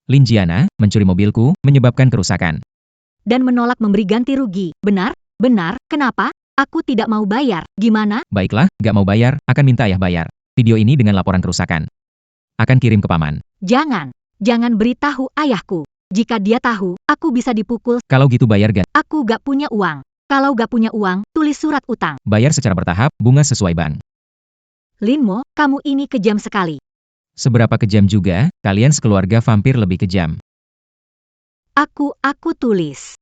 Speaker 2: Linjiana, mencuri mobilku, menyebabkan kerusakan.
Speaker 1: Dan menolak memberi ganti rugi, benar? Benar, kenapa? Aku tidak mau bayar, gimana?
Speaker 2: Baiklah, nggak mau bayar, akan minta ayah bayar. Video ini dengan laporan kerusakan. Akan kirim ke paman.
Speaker 1: Jangan beritahu ayahku. Jika dia tahu, aku bisa dipukul.
Speaker 2: Kalau gitu bayar ganti.
Speaker 1: Aku gak punya uang. Kalau gak punya uang, tulis surat utang.
Speaker 2: Bayar secara bertahap, bunga sesuai bank.
Speaker 1: Linmo, kamu ini kejam sekali.
Speaker 2: Seberapa kejam juga, kalian sekeluarga vampir lebih kejam.
Speaker 1: Aku tulis.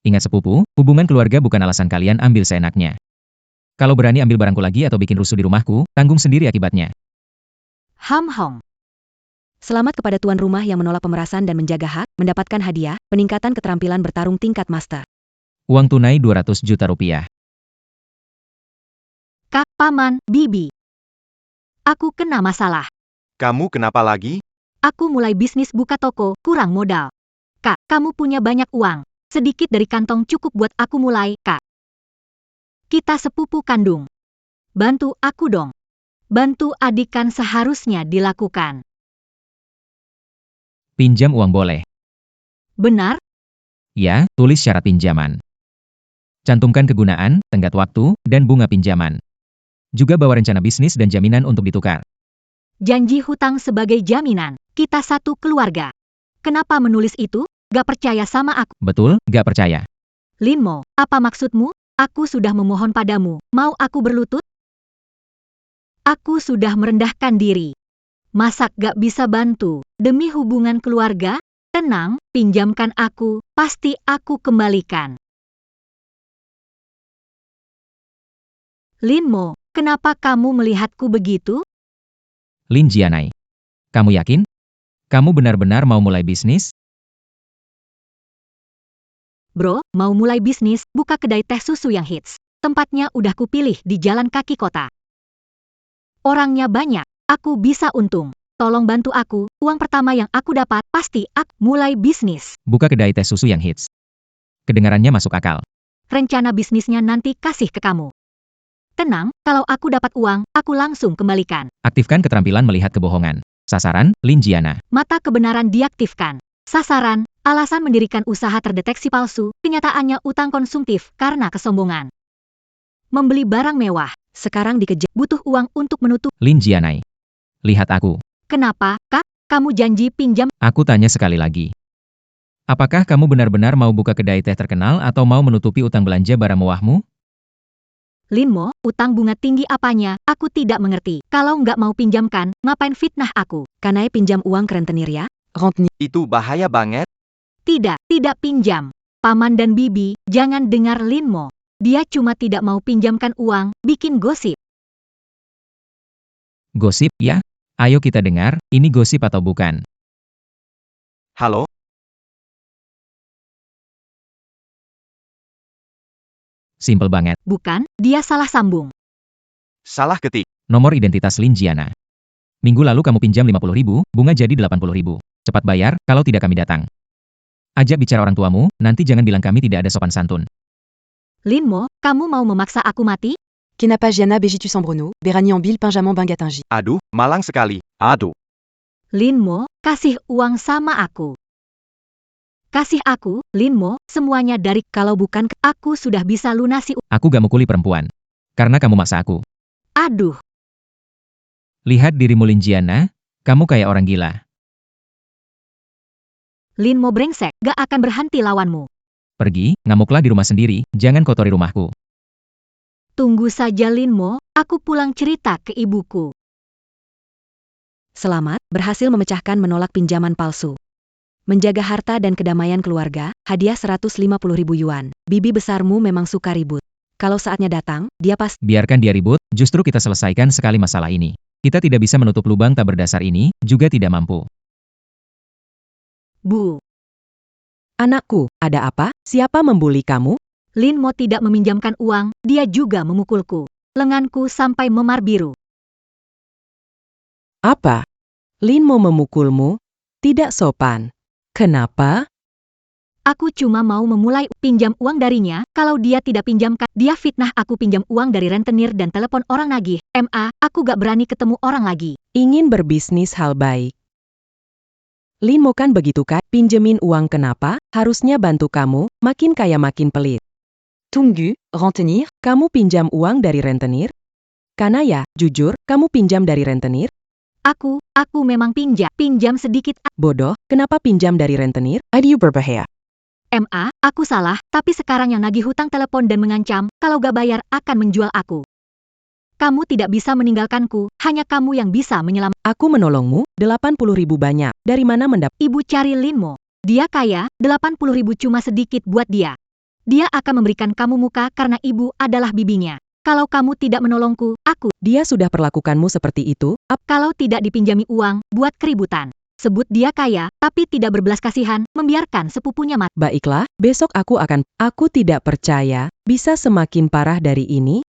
Speaker 2: Ingat sepupu, hubungan keluarga bukan alasan kalian ambil seenaknya. Kalau berani ambil barangku lagi atau bikin rusuh di rumahku, tanggung sendiri akibatnya.
Speaker 1: Ham Hong.
Speaker 8: Selamat kepada tuan rumah yang menolak pemerasan dan menjaga hak, mendapatkan hadiah, peningkatan keterampilan bertarung tingkat master.
Speaker 2: Uang tunai 200 juta rupiah.
Speaker 1: Kak, Paman, Bibi. Aku kena masalah.
Speaker 9: Kamu kenapa lagi?
Speaker 1: Aku mulai bisnis buka toko, kurang modal. Kak, kamu punya banyak uang. Sedikit dari kantong cukup buat aku mulai, Kak. Kita sepupu kandung. Bantu aku dong. Bantu adik kan seharusnya dilakukan.
Speaker 2: Pinjam uang boleh.
Speaker 1: Benar?
Speaker 2: Ya, tulis syarat pinjaman. Cantumkan kegunaan, tenggat waktu, dan bunga pinjaman. Juga bawa rencana bisnis dan jaminan untuk ditukar.
Speaker 1: Janji hutang sebagai jaminan. Kita satu keluarga. Kenapa menulis itu? Gak percaya sama aku.
Speaker 2: Betul, gak percaya.
Speaker 1: Linmo, apa maksudmu? Aku sudah memohon padamu. Mau aku berlutut? Aku sudah merendahkan diri. Masak gak bisa bantu. Demi hubungan keluarga? Tenang, pinjamkan aku. Pasti aku kembalikan. Linmo, kenapa kamu melihatku begitu?
Speaker 2: Lin Jianai. Kamu yakin? Kamu benar-benar mau mulai bisnis?
Speaker 1: Bro, mau mulai bisnis, buka kedai teh susu yang hits. Tempatnya udah kupilih di jalan kaki kota. Orangnya banyak, aku bisa untung. Tolong bantu aku, uang pertama yang aku dapat, pasti aku mulai bisnis.
Speaker 2: Buka kedai teh susu yang hits. Kedengarannya masuk akal.
Speaker 1: Rencana bisnisnya nanti kasih ke kamu. Tenang, kalau aku dapat uang, aku langsung kembalikan.
Speaker 2: Aktifkan keterampilan melihat kebohongan. Sasaran, Lin Jiana.
Speaker 1: Mata kebenaran diaktifkan. Sasaran, alasan mendirikan usaha terdeteksi palsu, kenyataannya utang konsumtif karena kesombongan. Membeli barang mewah, sekarang dikejar, butuh uang untuk menutup.
Speaker 2: Lin Jianai. Lihat aku.
Speaker 1: Kenapa, Kak? Kamu janji pinjam?
Speaker 2: Aku tanya sekali lagi. Apakah kamu benar-benar mau buka kedai teh terkenal atau mau menutupi utang belanja barang mewahmu?
Speaker 1: Linmo, utang bunga tinggi apanya? Aku tidak mengerti. Kalau nggak mau pinjamkan, ngapain fitnah aku?
Speaker 8: Kanai pinjam uang ke rentenir ya?
Speaker 9: Itu bahaya banget.
Speaker 1: Tidak pinjam. Paman dan Bibi, jangan dengar Linmo. Dia cuma tidak mau pinjamkan uang, bikin gosip.
Speaker 2: Gosip, ya? Ayo kita dengar, ini gosip atau bukan?
Speaker 9: Halo?
Speaker 2: Simpel banget.
Speaker 1: Bukan, dia salah sambung.
Speaker 9: Salah ketik.
Speaker 2: Nomor identitas Lin Jiana. Minggu lalu kamu pinjam 50.000, bunga jadi 80.000. Cepat bayar, kalau tidak kami datang. Ajak bicara orang tuamu, nanti jangan bilang kami tidak ada sopan santun.
Speaker 1: Linmo, kamu mau memaksa aku mati?
Speaker 3: Kenapagiana Begitu Sambrono, Berani Ambil Pinjaman Bangatangi.
Speaker 9: Aduh, malang sekali. Aduh.
Speaker 1: Linmo, kasih uang sama aku. Kasih aku, Linmo, semuanya dari kalau bukan aku sudah bisa lunasi.
Speaker 2: Aku gak mukuli perempuan. Karena kamu maksa aku.
Speaker 1: Aduh,
Speaker 2: Lihat dirimu Lin Jiana, kamu kayak orang gila.
Speaker 1: Linmo brengsek, gak akan berhenti lawanmu.
Speaker 2: Pergi, ngamuklah di rumah sendiri, jangan kotori rumahku.
Speaker 1: Tunggu saja Linmo, aku pulang cerita ke ibuku. Selamat, berhasil memecahkan menolak pinjaman palsu. Menjaga harta dan kedamaian keluarga, hadiah 150.000 yuan. Bibi besarmu memang suka ribut. Kalau saatnya datang, dia pasti...
Speaker 2: Biarkan dia ribut, justru kita selesaikan sekali masalah ini. Kita tidak bisa menutup lubang tak berdasar ini, juga tidak mampu.
Speaker 1: Bu.
Speaker 8: Anakku, ada apa? Siapa membuli kamu?
Speaker 1: Linmo tidak meminjamkan uang, dia juga memukulku. Lenganku sampai memar biru.
Speaker 8: Apa? Linmo memukulmu? Tidak sopan. Kenapa?
Speaker 1: Aku cuma mau memulai pinjam uang darinya, kalau dia tidak pinjamkan, dia fitnah aku pinjam uang dari rentenir dan telepon orang nagih. Aku gak berani ketemu orang lagi.
Speaker 8: Ingin berbisnis hal baik. Linmo kan begitu kan? Pinjemin uang kenapa? Harusnya bantu kamu, makin kaya makin pelit.
Speaker 3: Tunggu, rentenir?
Speaker 8: Kamu pinjam uang dari rentenir? Karena ya, jujur, kamu pinjam dari rentenir?
Speaker 1: Aku memang pinjam sedikit.
Speaker 8: Bodoh, kenapa pinjam dari rentenir? Aduh berbahaya.
Speaker 1: Aku salah, tapi sekarang yang nagih hutang telepon dan mengancam, kalau gak bayar akan menjual aku. Kamu tidak bisa meninggalkanku, hanya kamu yang bisa menyelamatkan.
Speaker 8: Aku menolongmu, 80.000 banyak. Dari mana mendapat?
Speaker 1: Ibu cari Linmo. Dia kaya, 80.000 cuma sedikit buat dia. Dia akan memberikan kamu muka karena ibu adalah bibinya. Kalau kamu tidak menolongku,
Speaker 8: Dia sudah perlakukanmu seperti itu?
Speaker 1: kalau tidak dipinjami uang, buat keributan. Sebut dia kaya, tapi tidak berbelas kasihan, membiarkan sepupunya mati.
Speaker 8: Baiklah, besok Aku tidak percaya, bisa semakin parah dari ini.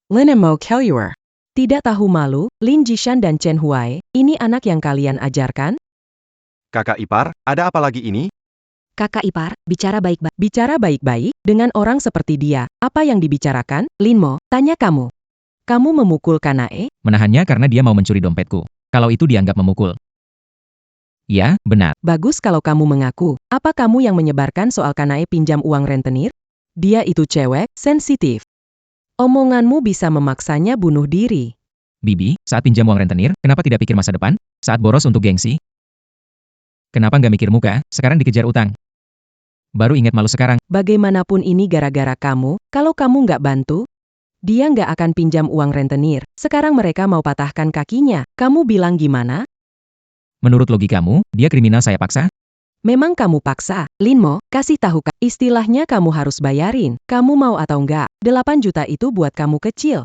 Speaker 8: Linmo Kelluer. Tidak tahu malu, Lin Jishan dan Chen Huai, ini anak yang kalian ajarkan?
Speaker 9: Kakak ipar, ada apa lagi ini?
Speaker 1: Kakak ipar, bicara baik-baik.
Speaker 8: Bicara baik-baik, dengan orang seperti dia, apa yang dibicarakan? Linmo, tanya kamu. Kamu memukul Kanae?
Speaker 2: Menahannya karena dia mau mencuri dompetku. Kalau itu dianggap memukul. Ya, benar.
Speaker 8: Bagus kalau kamu mengaku. Apa kamu yang menyebarkan soal Kanae pinjam uang rentenir? Dia itu cewek, sensitif. Omonganmu bisa memaksanya bunuh diri.
Speaker 2: Bibi, saat pinjam uang rentenir, kenapa tidak pikir masa depan? Saat boros untuk gengsi? Kenapa nggak mikir muka, sekarang dikejar utang? Baru ingat malu sekarang.
Speaker 8: Bagaimanapun ini gara-gara kamu, kalau kamu nggak bantu, dia nggak akan pinjam uang rentenir. Sekarang mereka mau patahkan kakinya. Kamu bilang gimana?
Speaker 2: Menurut logikamu, dia kriminal saya paksa?
Speaker 8: Memang kamu paksa. Linmo, kasih tahu istilahnya kamu harus bayarin. Kamu mau atau nggak? 8 juta itu buat kamu kecil.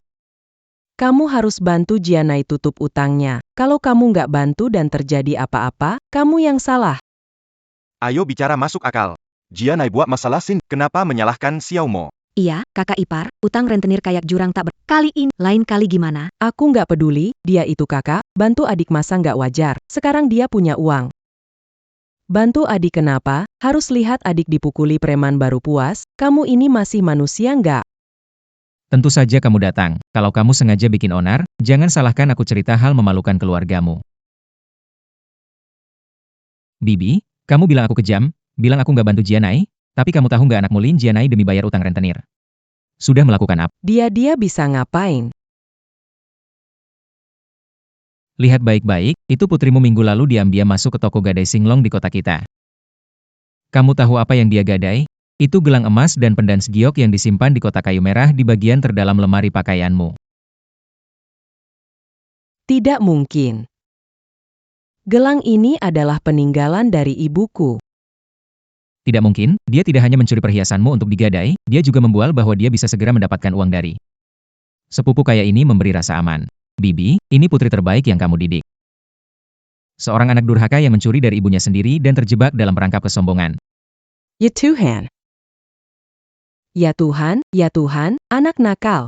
Speaker 8: Kamu harus bantu Jianai tutup utangnya. Kalau kamu nggak bantu dan terjadi apa-apa, kamu yang salah.
Speaker 9: Ayo bicara masuk akal. Jianai buat masalah kenapa menyalahkan Xiaomo?
Speaker 1: Iya, kakak ipar, utang rentenir kayak jurang tak kali ini, lain kali gimana?
Speaker 8: Aku nggak peduli, dia itu kakak, bantu adik masa nggak wajar. Sekarang dia punya uang. Bantu adik kenapa? Harus lihat adik dipukuli preman baru puas, kamu ini masih manusia nggak?
Speaker 2: Tentu saja kamu datang. Kalau kamu sengaja bikin onar, jangan salahkan aku cerita hal memalukan keluargamu. Bibi, kamu bilang aku kejam, bilang aku nggak bantu Jianai, tapi kamu tahu nggak anakmu Lin Jianai demi bayar utang rentenir? Sudah melakukan apa?
Speaker 8: Dia bisa ngapain?
Speaker 2: Lihat baik-baik, itu putrimu minggu lalu diam-diam masuk ke toko gadai Singlong di kota kita. Kamu tahu apa yang dia gadai? Itu gelang emas dan pendans giok yang disimpan di kotak kayu merah di bagian terdalam lemari pakaianmu.
Speaker 8: Tidak mungkin. Gelang ini adalah peninggalan dari ibuku.
Speaker 2: Tidak mungkin, dia tidak hanya mencuri perhiasanmu untuk digadai, dia juga membual bahwa dia bisa segera mendapatkan uang dari. Sepupu kaya ini memberi rasa aman. Bibi, ini putri terbaik yang kamu didik. Seorang anak durhaka yang mencuri dari ibunya sendiri dan terjebak dalam perangkap kesombongan.
Speaker 8: Ya Tuhan. Ya Tuhan, anak nakal.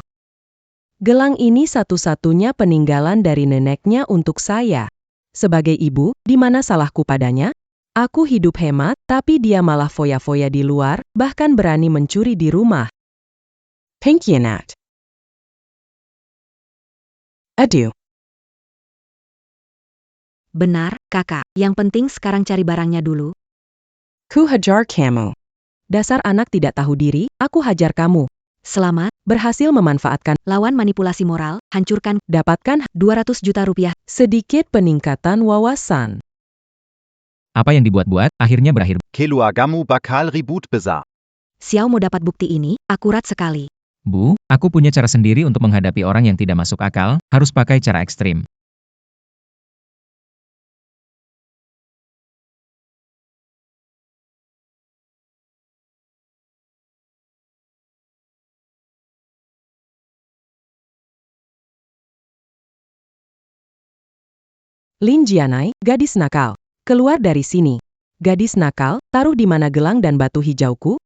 Speaker 8: Gelang ini satu-satunya peninggalan dari neneknya untuk saya. Sebagai ibu, di mana salahku padanya? Aku hidup hemat, tapi dia malah foya-foya di luar, bahkan berani mencuri di rumah. Pengkhianat. Aduh.
Speaker 1: Benar, kakak. Yang penting sekarang cari barangnya dulu.
Speaker 8: Ku hajar kamu. Dasar anak tidak tahu diri, aku hajar kamu.
Speaker 1: Selamat,
Speaker 8: Berhasil memanfaatkan,
Speaker 1: lawan manipulasi moral, hancurkan,
Speaker 8: dapatkan
Speaker 1: 200 juta rupiah.
Speaker 8: sedikit peningkatan wawasan.
Speaker 2: Apa yang dibuat-buat, akhirnya berakhir.
Speaker 9: Keluargamu bakal ribut besar.
Speaker 1: Xiao mau dapat bukti ini, akurat sekali.
Speaker 2: Bu, aku punya cara sendiri untuk menghadapi orang yang tidak masuk akal, harus pakai cara ekstrim.
Speaker 8: Lin Jianai, gadis nakal. Keluar dari sini. Gadis nakal, taruh di mana gelang dan batu hijauku?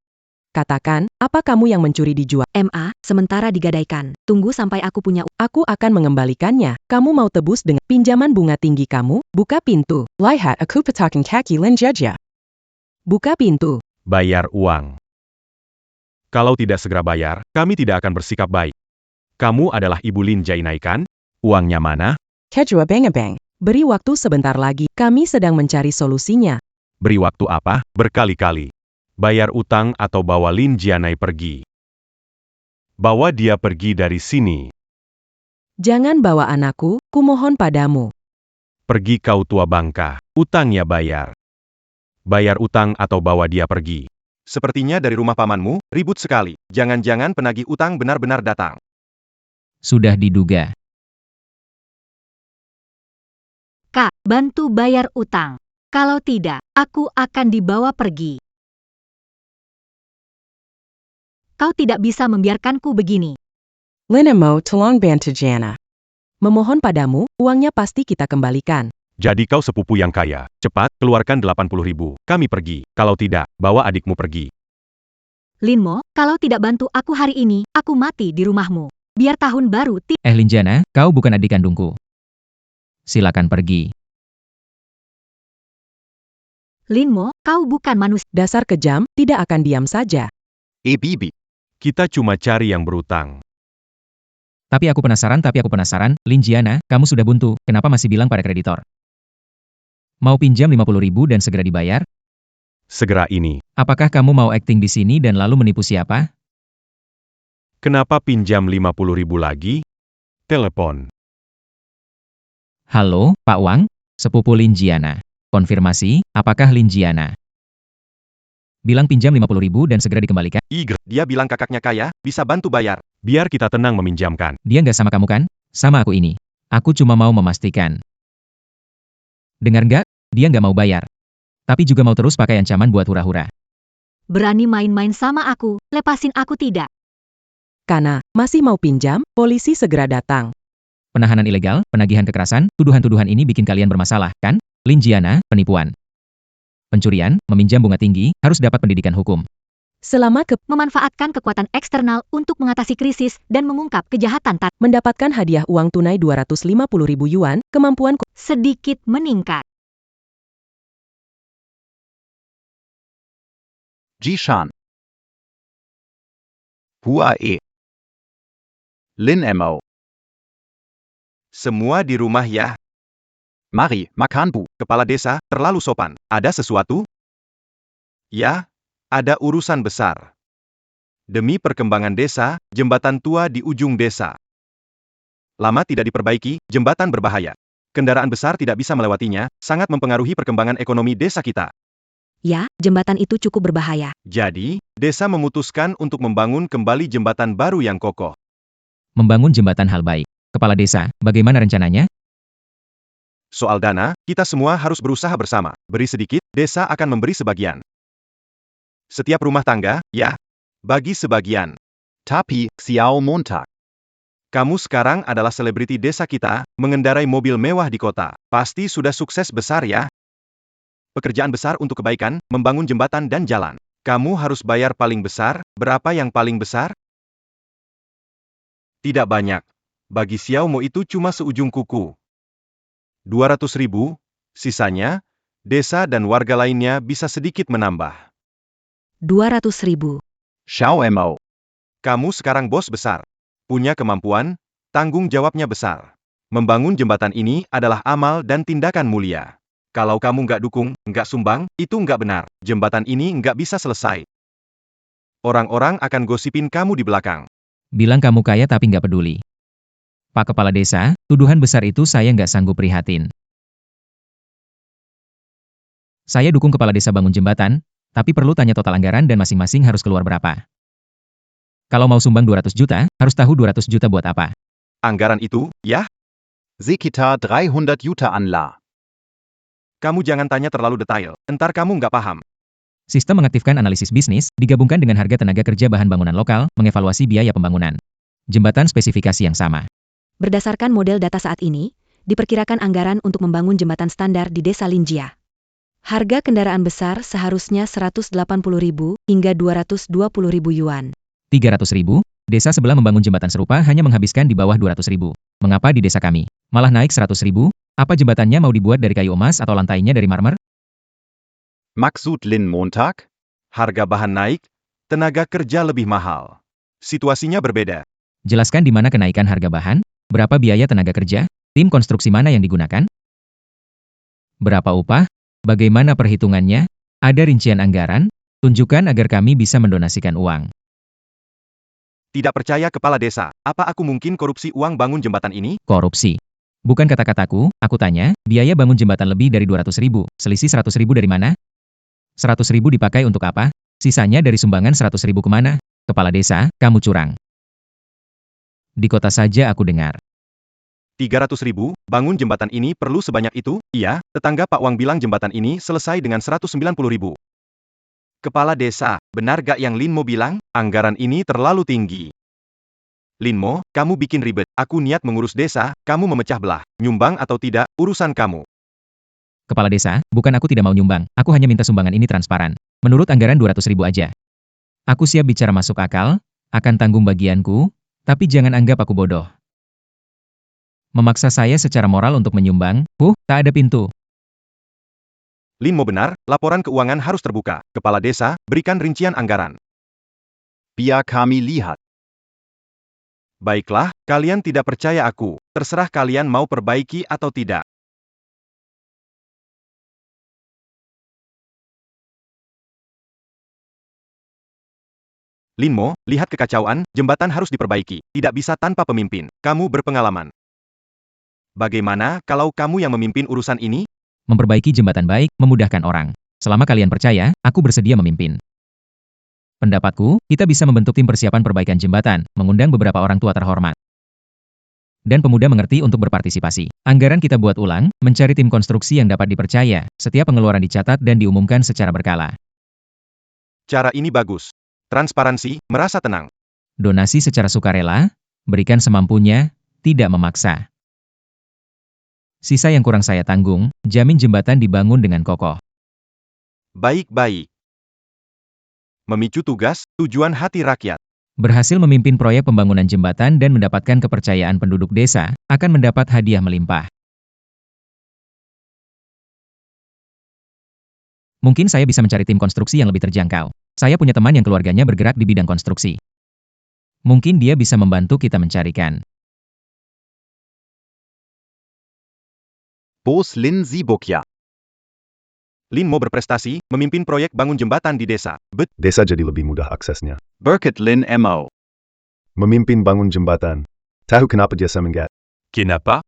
Speaker 8: Katakan, apa kamu yang mencuri dijual?
Speaker 1: MA, sementara digadaikan. Tunggu sampai aku punya
Speaker 8: Aku akan mengembalikannya. Kamu mau tebus dengan pinjaman bunga tinggi kamu? Buka pintu. Lihat aku petakan kaki Lin Jia. Buka pintu.
Speaker 4: Bayar uang. Kalau tidak segera bayar, kami tidak akan bersikap baik. Kamu adalah Ibu Lin Jianai kan? Uangnya mana?
Speaker 8: Kejua bang. Beri waktu sebentar lagi. Kami sedang mencari solusinya.
Speaker 4: Beri waktu apa? Berkali-kali. Bayar utang atau bawa Lin Jianai pergi. Bawa dia pergi dari sini.
Speaker 8: Jangan bawa anakku, kumohon padamu.
Speaker 4: Pergi kau tua bangka. Utangnya bayar. Bayar utang atau bawa dia pergi.
Speaker 9: Sepertinya dari rumah pamanmu, ribut sekali. Jangan-jangan penagih utang benar-benar datang.
Speaker 2: Sudah diduga.
Speaker 10: Kak, bantu bayar utang. Kalau tidak, aku akan dibawa pergi. Kau tidak bisa membiarkanku begini.
Speaker 8: Linemo tolong bantu Jana. Memohon padamu, uangnya pasti kita kembalikan.
Speaker 4: Jadi kau sepupu yang kaya. Cepat, keluarkan 80.000. Kami pergi. Kalau tidak, bawa adikmu pergi.
Speaker 10: Linmo, kalau tidak bantu aku hari ini, aku mati di rumahmu. Biar tahun baru
Speaker 2: Lin Jiana, kau bukan adik kandungku. Silakan pergi.
Speaker 10: Linmo, kau bukan manusia.
Speaker 8: Dasar kejam, tidak akan diam saja.
Speaker 9: Bibi.
Speaker 4: Kita cuma cari yang berutang.
Speaker 2: Tapi aku penasaran, Lin Jiana, kamu sudah buntu, kenapa masih bilang pada kreditor? Mau pinjam 50.000 dan segera dibayar?
Speaker 4: Segera ini.
Speaker 2: Apakah kamu mau akting di sini dan lalu menipu siapa?
Speaker 4: Kenapa pinjam 50.000 lagi? Telepon.
Speaker 2: Halo, Pak Wang? Sepupu Lin Jiana. Konfirmasi, apakah Lin Jiana? Bilang pinjam 50.000 dan segera dikembalikan.
Speaker 9: Dia bilang kakaknya kaya, bisa bantu bayar.
Speaker 4: Biar kita tenang meminjamkan.
Speaker 2: Dia nggak sama kamu kan? Sama aku ini. Aku cuma mau memastikan. Dengar nggak? Dia nggak mau bayar. Tapi juga mau terus pakai ancaman buat hura-hura.
Speaker 10: Berani main-main sama aku, lepasin aku tidak.
Speaker 8: Karena masih mau pinjam, polisi segera datang.
Speaker 2: Penahanan ilegal, penagihan kekerasan, tuduhan-tuduhan ini bikin kalian bermasalah, kan? Lin Jiana, penipuan. Pencurian, meminjam bunga tinggi, harus dapat pendidikan hukum.
Speaker 8: Selamat
Speaker 10: Memanfaatkan kekuatan eksternal untuk mengatasi krisis dan mengungkap kejahatan
Speaker 8: mendapatkan hadiah uang tunai 250.000 yuan, kemampuan
Speaker 10: sedikit meningkat.
Speaker 11: Jishan. Hua E. Lin Mo.
Speaker 9: Semua di rumah ya.
Speaker 11: Mari, makan Bu.
Speaker 9: Kepala desa, terlalu sopan. Ada sesuatu? Ya, ada urusan besar. Demi perkembangan desa, jembatan tua di ujung desa. Lama tidak diperbaiki, jembatan berbahaya. Kendaraan besar tidak bisa melewatinya, sangat mempengaruhi perkembangan ekonomi desa kita.
Speaker 1: Ya, jembatan itu cukup berbahaya.
Speaker 9: Jadi, desa memutuskan untuk membangun kembali jembatan baru yang kokoh.
Speaker 2: Membangun jembatan hal baik. Kepala desa, bagaimana rencananya?
Speaker 9: Soal dana, kita semua harus berusaha bersama. Beri sedikit, desa akan memberi sebagian. Setiap rumah tangga, ya, bagi sebagian.
Speaker 11: Tapi, Xiao Montak.
Speaker 9: Kamu sekarang adalah selebriti desa kita, mengendarai mobil mewah di kota. Pasti sudah sukses besar ya? Pekerjaan besar untuk kebaikan, membangun jembatan dan jalan. Kamu harus bayar paling besar, berapa yang paling besar? Tidak banyak. Bagi Xiao Mo itu cuma seujung kuku. 200.000, sisanya, desa dan warga lainnya bisa sedikit menambah.
Speaker 1: 200.000.
Speaker 11: Xiao Mo.
Speaker 9: Kamu sekarang bos besar. Punya kemampuan, tanggung jawabnya besar. Membangun jembatan ini adalah amal dan tindakan mulia. Kalau kamu nggak dukung, nggak sumbang, itu nggak benar. Jembatan ini nggak bisa selesai. Orang-orang akan gosipin kamu di belakang.
Speaker 2: Bilang kamu kaya tapi nggak peduli. Pak Kepala Desa, tuduhan besar itu saya nggak sanggup prihatin. Saya dukung Kepala Desa bangun jembatan, Tapi perlu tanya total anggaran dan masing-masing harus keluar berapa. Kalau mau sumbang 200 juta, harus tahu 200 juta buat apa.
Speaker 9: Anggaran itu, ya?
Speaker 11: Sekitar 300 Juta anla.
Speaker 9: Kamu jangan tanya terlalu detail, entar kamu nggak paham.
Speaker 2: Sistem mengaktifkan analisis bisnis, digabungkan dengan harga tenaga kerja bahan bangunan lokal, mengevaluasi biaya pembangunan. Jembatan spesifikasi yang sama.
Speaker 1: Berdasarkan model data saat ini, diperkirakan anggaran untuk membangun jembatan standar di Desa Linjia. Harga kendaraan besar seharusnya 180.000 hingga 220.000 yuan.
Speaker 2: 300.000, desa sebelah membangun jembatan serupa hanya menghabiskan di bawah 200.000. Mengapa di desa kami malah naik 100.000? Apa jembatannya mau dibuat dari kayu emas atau lantainya dari marmer?
Speaker 11: Maksud Lin Montag?
Speaker 9: Harga bahan naik, tenaga kerja lebih mahal. Situasinya berbeda.
Speaker 2: Jelaskan di mana kenaikan harga bahan, berapa biaya tenaga kerja, tim konstruksi mana yang digunakan, berapa upah, bagaimana perhitungannya, ada rincian anggaran, tunjukkan agar kami bisa mendonasikan uang.
Speaker 9: Tidak percaya kepala desa, apa aku mungkin korupsi uang bangun jembatan ini?
Speaker 2: Korupsi. Bukan kata-kataku, aku tanya, biaya bangun jembatan lebih dari 200.000, selisih 100.000 dari mana? 100.000 dipakai untuk apa? Sisanya dari sumbangan 100.000 kemana? Kepala desa, kamu curang. Di kota saja aku dengar.
Speaker 9: 300.000, bangun jembatan ini perlu sebanyak itu? Iya, tetangga Pak Wang bilang jembatan ini selesai dengan 190.000. Kepala desa, benar gak yang Linmo bilang? Anggaran ini terlalu tinggi. Linmo, kamu bikin ribet. Aku niat mengurus desa, kamu memecah belah. Nyumbang atau tidak, urusan kamu.
Speaker 2: Kepala desa, bukan aku tidak mau nyumbang, aku hanya minta sumbangan ini transparan. Menurut anggaran 200.000 aja. Aku siap bicara masuk akal, akan tanggung bagianku, tapi jangan anggap aku bodoh. Memaksa saya secara moral untuk menyumbang, tak ada pintu.
Speaker 9: Linmo benar, laporan keuangan harus terbuka. Kepala desa, berikan rincian anggaran.
Speaker 11: Biar kami lihat.
Speaker 9: Baiklah, kalian tidak percaya aku. Terserah kalian mau perbaiki atau tidak. Linmo, lihat kekacauan, jembatan harus diperbaiki. Tidak bisa tanpa pemimpin. Kamu berpengalaman. Bagaimana kalau kamu yang memimpin urusan ini?
Speaker 2: Memperbaiki jembatan baik, memudahkan orang. Selama kalian percaya, aku bersedia memimpin. Pendapatku, kita bisa membentuk tim persiapan perbaikan jembatan, mengundang beberapa orang tua terhormat. Dan pemuda mengerti untuk berpartisipasi. Anggaran kita buat ulang, mencari tim konstruksi yang dapat dipercaya, setiap pengeluaran dicatat dan diumumkan secara berkala.
Speaker 9: Cara ini bagus. Transparansi, merasa tenang.
Speaker 2: Donasi secara sukarela, berikan semampunya, tidak memaksa. Sisa yang kurang saya tanggung, jamin jembatan dibangun dengan kokoh.
Speaker 9: Baik-baik. Memicu tugas, tujuan hati rakyat.
Speaker 2: Berhasil memimpin proyek pembangunan jembatan dan mendapatkan kepercayaan penduduk desa, akan mendapat hadiah melimpah. Mungkin saya bisa mencari tim konstruksi yang lebih terjangkau. Saya punya teman yang keluarganya bergerak di bidang konstruksi. Mungkin dia bisa membantu kita mencarikan.
Speaker 11: Bos Lin Sibuk ya.
Speaker 9: Linmo berprestasi, memimpin proyek bangun jembatan di desa.
Speaker 7: Desa jadi lebih mudah aksesnya.
Speaker 11: Berkat Lin Mo.
Speaker 7: Memimpin bangun jembatan. Tahu kenapa dia semangat?
Speaker 4: Kenapa?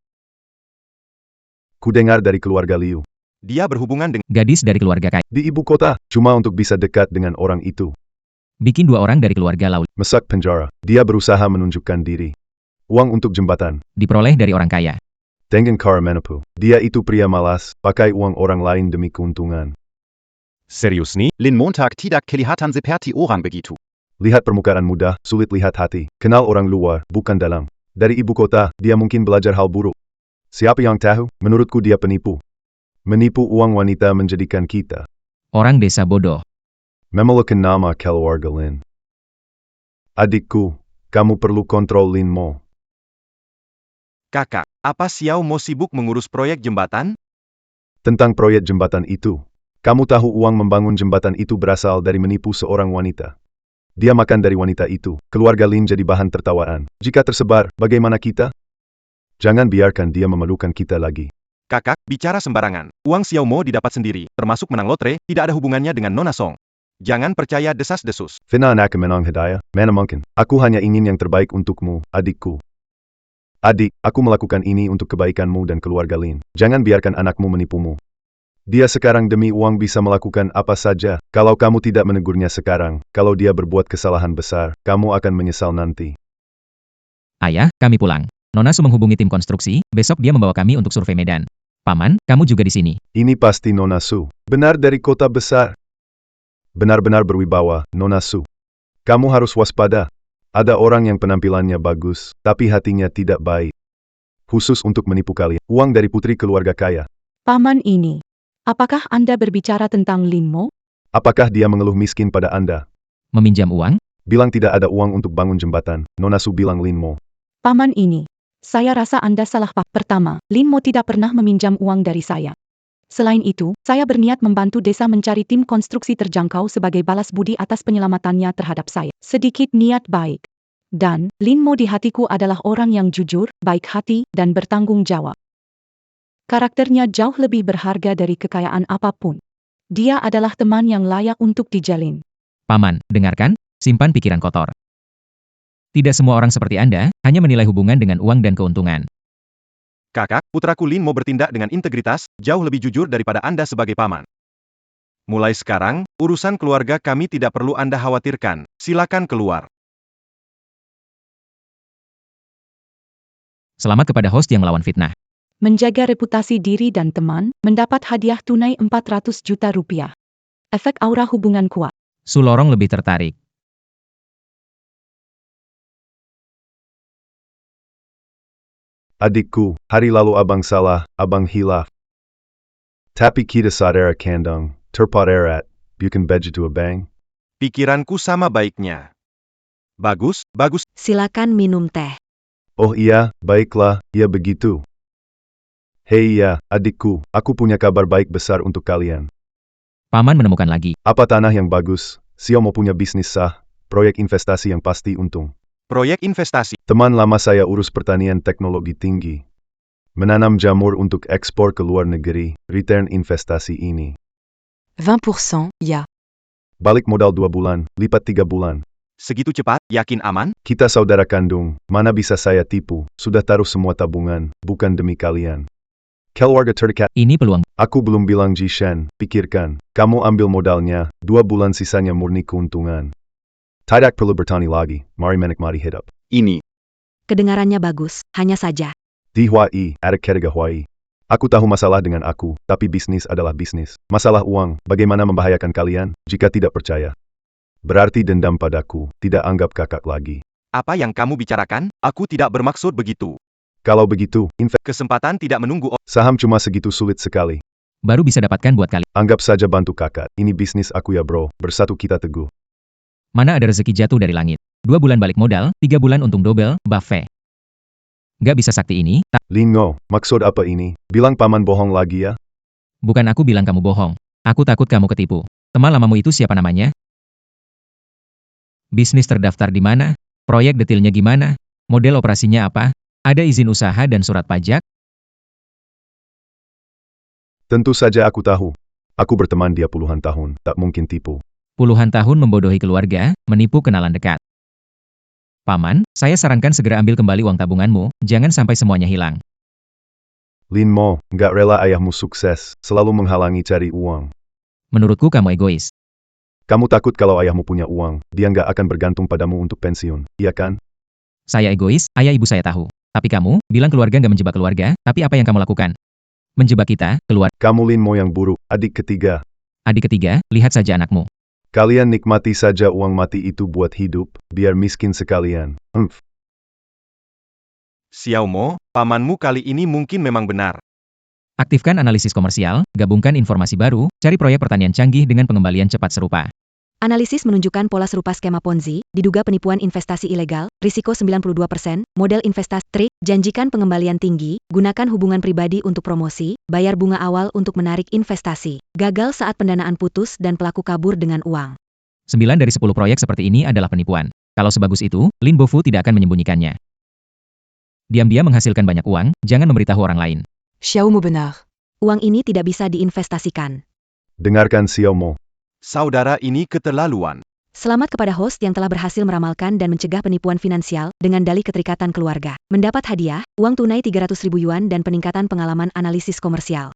Speaker 7: Ku dengar dari keluarga Liu.
Speaker 9: Dia berhubungan dengan
Speaker 2: Gadis dari keluarga kaya.
Speaker 7: Di ibu kota, cuma untuk bisa dekat dengan orang itu.
Speaker 2: Bikin 2 orang dari keluarga Lau.
Speaker 7: Masuk penjara. Dia berusaha menunjukkan diri. Uang untuk jembatan.
Speaker 2: Diperoleh dari orang kaya.
Speaker 7: Dengan cara menipu. Dia itu pria malas, pakai uang orang lain demi keuntungan.
Speaker 4: Serius nih?
Speaker 11: Lin Montag tidak kelihatan seperti orang begitu.
Speaker 7: Lihat permukaan mudah, sulit lihat hati. Kenal orang luar, bukan dalam. Dari ibu kota, dia mungkin belajar hal buruk. Siapa yang tahu? Menurutku dia penipu. Menipu uang wanita menjadikan kita.
Speaker 2: Orang desa bodoh.
Speaker 7: Memelakan nama keluarga Lin. Adikku, kamu perlu kontrol Linmo.
Speaker 9: kakak. Apa Xiao Mo sibuk mengurus proyek jembatan?
Speaker 7: Tentang proyek jembatan itu. Kamu tahu uang membangun jembatan itu berasal dari menipu seorang wanita. Dia makan dari wanita itu. Keluarga Lin jadi bahan tertawaan. Jika tersebar, bagaimana kita? Jangan biarkan dia memalukan kita lagi.
Speaker 9: Kakak, bicara sembarangan. Uang Xiao Mo didapat sendiri, termasuk menang lotre, tidak ada hubungannya dengan Nona Song. Jangan percaya desas-desus.
Speaker 7: Fina anak menang hidayah, mana mungkin. Aku hanya ingin yang terbaik untukmu, adikku. Adik, aku melakukan ini untuk kebaikanmu dan keluarga Lin. Jangan biarkan anakmu menipumu. Dia sekarang demi uang bisa melakukan apa saja. Kalau kamu tidak menegurnya sekarang, kalau dia berbuat kesalahan besar, kamu akan menyesal nanti.
Speaker 2: Ayah, kami pulang. Nona Su menghubungi tim konstruksi, besok dia membawa kami untuk survei medan. Paman, kamu juga di sini.
Speaker 7: Ini pasti Nona Su. Benar dari kota besar. Benar-benar berwibawa, Nona Su. Kamu harus waspada. Ada orang yang penampilannya bagus, tapi hatinya tidak baik. Khusus untuk menipu kalian. Uang dari putri keluarga kaya.
Speaker 3: Paman ini. Apakah Anda berbicara tentang Lin Mo?
Speaker 7: Apakah dia mengeluh miskin pada Anda?
Speaker 2: Meminjam uang?
Speaker 7: Bilang tidak ada uang untuk bangun jembatan. Nona Su bilang Lin Mo.
Speaker 3: Paman ini. Saya rasa Anda salah pak. Pertama, Lin Mo tidak pernah meminjam uang dari saya. Selain itu, saya berniat membantu desa mencari tim konstruksi terjangkau sebagai balas budi atas penyelamatannya terhadap saya. Sedikit niat baik. Dan, Lin Mo di hatiku adalah orang yang jujur, baik hati, dan bertanggung jawab. Karakternya jauh lebih berharga dari kekayaan apapun. Dia adalah teman yang layak untuk dijalin.
Speaker 2: Paman, dengarkan, simpan pikiran kotor. Tidak semua orang seperti Anda, hanya menilai hubungan dengan uang dan keuntungan.
Speaker 9: Kakak, putraku Lin mau bertindak dengan integritas, jauh lebih jujur daripada Anda sebagai paman. Mulai sekarang, urusan keluarga kami tidak perlu Anda khawatirkan. Silakan keluar.
Speaker 2: Selamat kepada host yang melawan fitnah.
Speaker 3: Menjaga reputasi diri dan teman, mendapat hadiah tunai 400 juta rupiah. Efek aura hubungan kuat.
Speaker 2: Su Lorong lebih tertarik.
Speaker 7: Adikku, hari lalu abang salah, abang hilaf. Tapi kita sadar kandang, terpat erat, bukan begitu abang?
Speaker 9: Pikiranku sama baiknya. Bagus, bagus.
Speaker 1: Silakan minum teh.
Speaker 7: Oh iya, baiklah, ya begitu. Hei ya, adikku, aku punya kabar baik besar untuk kalian.
Speaker 2: Paman menemukan lagi.
Speaker 7: Apa tanah yang bagus? Xiao mau punya bisnis sah, proyek investasi yang pasti untung.
Speaker 9: Proyek investasi.
Speaker 7: Teman lama saya urus pertanian teknologi tinggi. Menanam jamur untuk ekspor ke luar negeri, return investasi ini.
Speaker 3: 20%, ya.
Speaker 7: Balik modal 2 bulan, lipat 3 bulan.
Speaker 9: Segitu cepat, yakin aman?
Speaker 7: Kita saudara kandung, mana bisa saya tipu, sudah taruh semua tabungan, bukan demi kalian. Keluarga terdekat.
Speaker 2: Ini peluang.
Speaker 7: Aku belum bilang Jishan, pikirkan, kamu ambil modalnya, 2 bulan sisanya murni keuntungan. Tidak perlu bertani lagi, mari menikmati hidup.
Speaker 11: Ini.
Speaker 1: Kedengarannya bagus, hanya saja.
Speaker 7: Di Hawaii, ada keluarga Hawaii. Aku tahu masalah dengan aku, tapi bisnis adalah bisnis. Masalah uang, bagaimana membahayakan kalian, jika tidak percaya. Berarti dendam padaku, tidak anggap kakak lagi.
Speaker 9: Apa yang kamu bicarakan? Aku tidak bermaksud begitu.
Speaker 7: Kalau begitu,
Speaker 9: Kesempatan tidak menunggu.
Speaker 7: saham cuma segitu sulit sekali.
Speaker 2: Baru bisa dapatkan buat kali.
Speaker 7: Anggap saja bantu kakak, ini bisnis aku ya bro, bersatu kita teguh.
Speaker 2: Mana ada rezeki jatuh dari langit. 2 bulan balik modal, 3 bulan untung double, Buffet. Gak bisa sakti ini,
Speaker 7: Lingo, maksud apa ini? Bilang paman bohong lagi ya?
Speaker 2: bukan aku bilang kamu bohong. Aku takut kamu ketipu. Teman lamamu itu siapa namanya? Bisnis terdaftar di mana? Proyek detailnya gimana? Model operasinya apa? Ada izin usaha dan surat pajak?
Speaker 7: Tentu saja aku tahu. Aku berteman dia puluhan tahun, tak mungkin tipu.
Speaker 2: Puluhan tahun membodohi keluarga, menipu kenalan dekat. Paman, saya sarankan segera ambil kembali uang tabunganmu, jangan sampai semuanya hilang.
Speaker 7: Lin Mo, nggak rela ayahmu sukses, selalu menghalangi cari uang.
Speaker 2: Menurutku kamu egois.
Speaker 7: Kamu takut kalau ayahmu punya uang, dia nggak akan bergantung padamu untuk pensiun, iya kan?
Speaker 2: Saya egois, ayah ibu saya tahu. Tapi kamu, bilang keluarga nggak menjebak keluarga, tapi apa yang kamu lakukan? Menjebak kita, keluar.
Speaker 7: Kamu Lin Mo yang buruk, adik ketiga.
Speaker 2: Adik ketiga, lihat saja anakmu.
Speaker 7: Kalian nikmati saja uang mati itu buat hidup, biar miskin sekalian.
Speaker 9: Xiao Mo, pamanmu kali ini mungkin memang benar.
Speaker 2: Aktifkan analisis komersial, gabungkan informasi baru, cari proyek pertanian canggih dengan pengembalian cepat serupa.
Speaker 1: Analisis menunjukkan pola serupa skema Ponzi, diduga penipuan investasi ilegal, risiko 92%, model investasi trik, janjikan pengembalian tinggi, gunakan hubungan pribadi untuk promosi, bayar bunga awal untuk menarik investasi, gagal saat pendanaan putus dan pelaku kabur dengan uang.
Speaker 2: 9 dari 10 proyek seperti ini adalah penipuan. Kalau sebagus itu, Lin Bofu tidak akan menyembunyikannya. Diam-diam menghasilkan banyak uang, jangan memberitahu orang lain.
Speaker 3: Xiao Mo benar.
Speaker 1: Uang ini tidak bisa diinvestasikan.
Speaker 7: Dengarkan Xiao Mo.
Speaker 9: Saudara ini keterlaluan.
Speaker 1: Selamat kepada host yang telah berhasil meramalkan dan mencegah penipuan finansial dengan dalih keterikatan keluarga. Mendapat hadiah, uang tunai 300.000 yuan dan peningkatan pengalaman analisis komersial.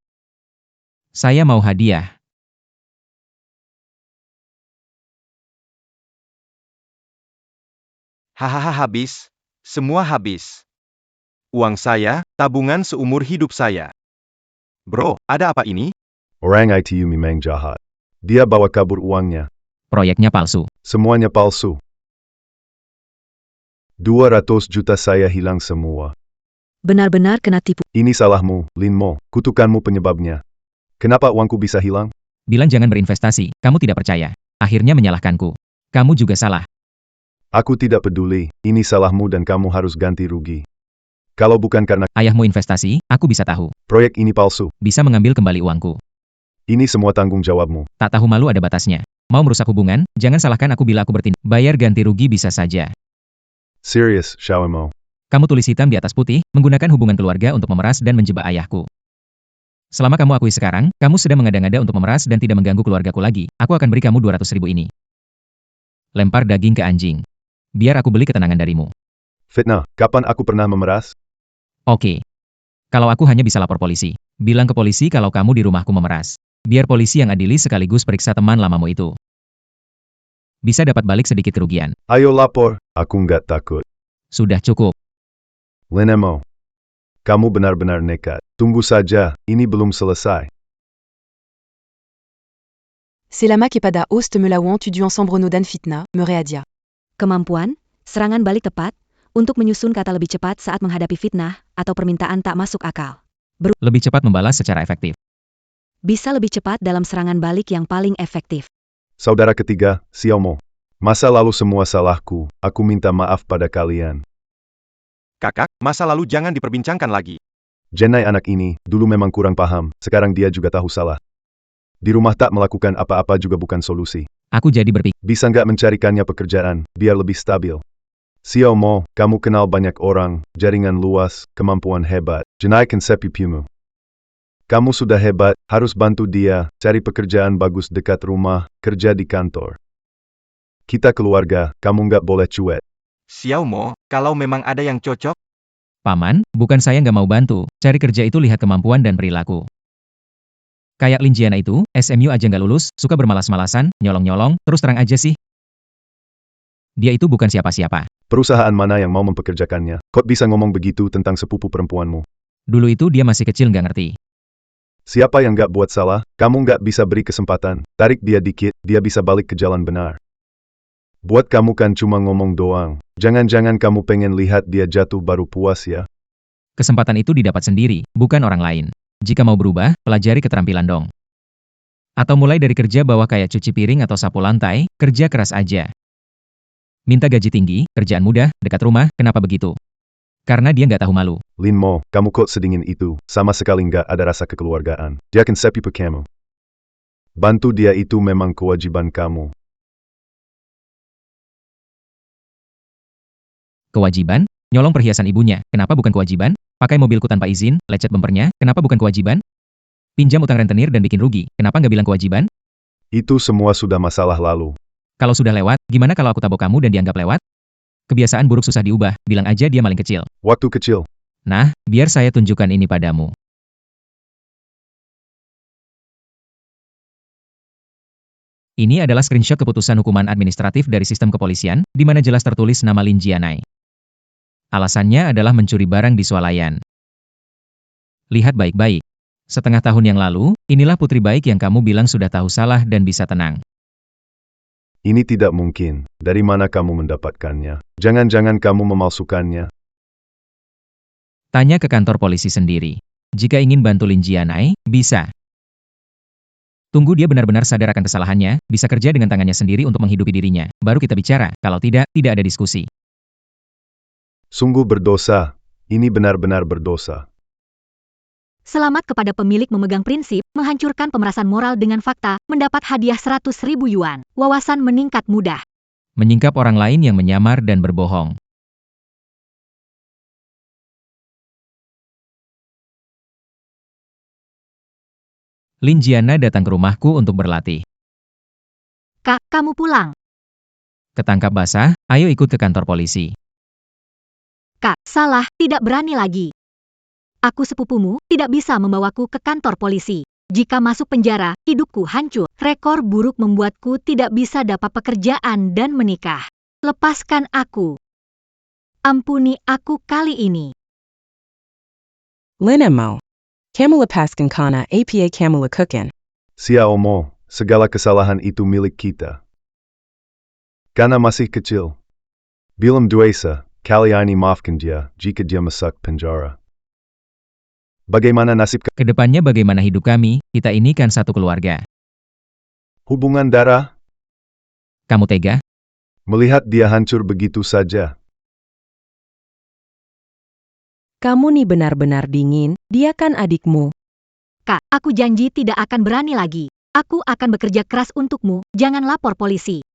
Speaker 2: Saya mau hadiah.
Speaker 9: Hahaha habis. Semua habis. Uang saya, tabungan seumur hidup saya. Bro, ada apa ini?
Speaker 7: Orang itu memang jahat. Dia bawa kabur uangnya.
Speaker 2: Proyeknya palsu.
Speaker 7: Semuanya palsu. 200 juta saya hilang semua.
Speaker 1: Benar-benar kena tipu.
Speaker 7: Ini salahmu, Lin Mo. Kutukanmu penyebabnya. Kenapa uangku bisa hilang?
Speaker 2: Bilang jangan berinvestasi, kamu tidak percaya. Akhirnya menyalahkanku. Kamu juga salah.
Speaker 7: Aku tidak peduli, ini salahmu dan kamu harus ganti rugi. Kalau bukan karena
Speaker 2: Ayahmu investasi, aku bisa tahu.
Speaker 7: proyek ini palsu,
Speaker 2: Bisa mengambil kembali uangku.
Speaker 7: ini semua tanggung jawabmu.
Speaker 2: Tak tahu malu ada batasnya. Mau merusak hubungan, jangan salahkan aku bila aku bertindak. Bayar ganti rugi bisa saja.
Speaker 7: Serius, Xiaomo.
Speaker 2: Kamu tulis hitam di atas putih, menggunakan hubungan keluarga untuk memeras dan menjebak ayahku. Selama kamu akui sekarang, kamu sedang mengada-ngada untuk memeras dan tidak mengganggu keluargaku lagi. Aku akan beri kamu 200.000 ini. Lempar daging ke anjing. Biar aku beli ketenangan darimu.
Speaker 7: Fitnah, kapan aku pernah memeras?
Speaker 2: Oke. Kalau aku hanya bisa lapor polisi. Bilang ke polisi kalau kamu di rumahku memeras. Biar polisi yang adili sekaligus periksa teman lamamu itu. Bisa dapat balik sedikit kerugian.
Speaker 7: Ayo lapor, aku nggak takut.
Speaker 2: Sudah cukup.
Speaker 7: Lin Mo. Kamu benar-benar nekat. Tunggu saja, ini belum selesai.
Speaker 3: C'est la Mac et pada host me lawant tu du ensemble no dan fitna, me readia.
Speaker 1: Kemampuan, serangan balik tepat, untuk menyusun kata lebih cepat saat menghadapi fitnah, atau permintaan tak masuk akal.
Speaker 2: Lebih cepat membalas secara efektif.
Speaker 1: Bisa lebih cepat dalam serangan balik yang paling efektif.
Speaker 7: Saudara ketiga, Xiaomo. Masa lalu semua salahku, aku minta maaf pada kalian.
Speaker 9: Kakak, masa lalu jangan diperbincangkan lagi.
Speaker 7: Jenai anak ini, dulu memang kurang paham, sekarang dia juga tahu salah. Di rumah tak melakukan apa-apa juga bukan solusi.
Speaker 2: Aku jadi berpikir,
Speaker 7: Bisa nggak mencarikannya pekerjaan, biar lebih stabil. Xiaomo, kamu kenal banyak orang, jaringan luas, kemampuan hebat. Jenai konsepipimu. Kamu sudah hebat, harus bantu dia, cari pekerjaan bagus dekat rumah, kerja di kantor. Kita keluarga, kamu nggak boleh cuek.
Speaker 9: Xiaomo, kalau memang ada yang cocok,
Speaker 2: Paman, bukan saya nggak mau bantu. Cari kerja itu lihat kemampuan dan perilaku. Kayak Lin Jiana itu, SMU aja nggak lulus, suka bermalas-malasan, nyolong-nyolong, terus terang aja sih. Dia itu bukan siapa-siapa.
Speaker 7: Perusahaan mana yang mau mempekerjakannya? Kok bisa ngomong begitu tentang sepupu perempuanmu?
Speaker 2: Dulu itu dia masih kecil nggak ngerti.
Speaker 7: Siapa yang nggak buat salah, kamu nggak bisa beri kesempatan. Tarik dia dikit, dia bisa balik ke jalan benar. Buat kamu kan cuma ngomong doang. Jangan-jangan kamu pengen lihat dia jatuh baru puas ya?
Speaker 2: Kesempatan itu didapat sendiri, bukan orang lain. Jika mau berubah, pelajari keterampilan dong. Atau mulai dari kerja bawah kayak cuci piring atau sapu lantai, kerja keras aja. Minta gaji tinggi, kerjaan mudah, dekat rumah, kenapa begitu? Karena dia nggak tahu malu.
Speaker 7: Lin Mo, kamu kok sedingin itu, sama sekali nggak ada rasa kekeluargaan. Dia kan sepipu kamu. Bantu dia itu memang kewajiban kamu.
Speaker 2: Kewajiban? Nyolong perhiasan ibunya, kenapa bukan kewajiban? Pakai mobilku tanpa izin, lecet bempernya, kenapa bukan kewajiban? Pinjam utang rentenir dan bikin rugi, kenapa nggak bilang kewajiban?
Speaker 7: Itu semua sudah masalah lalu.
Speaker 2: Kalau sudah lewat, gimana kalau aku tabok kamu dan dianggap lewat? Kebiasaan buruk susah diubah, bilang aja dia maling kecil.
Speaker 7: Waktu kecil,
Speaker 2: Nah, biar saya tunjukkan ini padamu. Ini adalah screenshot keputusan hukuman administratif dari sistem kepolisian, di mana jelas tertulis nama Lin Jianai. Alasannya adalah mencuri barang di swalayan. Lihat baik-baik. Setengah tahun yang lalu, inilah putri baik yang kamu bilang sudah tahu salah dan bisa tenang.
Speaker 7: ini tidak mungkin. Dari mana kamu mendapatkannya? Jangan-jangan kamu memalsukannya.
Speaker 2: Tanya ke kantor polisi sendiri. Jika ingin bantu Lin Jianai, bisa. Tunggu dia benar-benar sadar akan kesalahannya, bisa kerja dengan tangannya sendiri untuk menghidupi dirinya. Baru kita bicara, kalau tidak, tidak ada diskusi.
Speaker 7: Sungguh berdosa. Ini benar-benar berdosa.
Speaker 10: Selamat kepada pemilik memegang prinsip, menghancurkan pemerasan moral dengan fakta, mendapat hadiah 100.000 yuan. Wawasan meningkat mudah.
Speaker 2: Menyingkap orang lain yang menyamar dan berbohong. Lin Jiana datang ke rumahku untuk berlatih.
Speaker 10: Kak, kamu pulang.
Speaker 2: Ketangkap basah, ayo ikut ke kantor polisi.
Speaker 10: Kak, salah, tidak berani lagi. Aku sepupumu, tidak bisa membawaku ke kantor polisi. Jika masuk penjara, hidupku hancur. Rekor buruk membuatku tidak bisa dapat pekerjaan dan menikah. Lepaskan aku. Ampuni aku kali ini.
Speaker 8: Lin Mo. Kamu lepaskan kana apa kamu lakukan.
Speaker 7: Xiao Mo, segala kesalahan itu milik kita. Karena masih kecil. Bilam Duesa, kali ini maafkan dia jika dia masuk penjara. Bagaimana nasib
Speaker 2: Kedepannya bagaimana hidup kami, kita ini kan satu keluarga.
Speaker 7: hubungan darah?
Speaker 2: Kamu tega?
Speaker 7: Melihat dia hancur begitu saja.
Speaker 8: Kamu nih benar-benar dingin, dia kan adikmu.
Speaker 10: Kak, aku janji tidak akan berani lagi. Aku akan bekerja keras untukmu, jangan lapor polisi.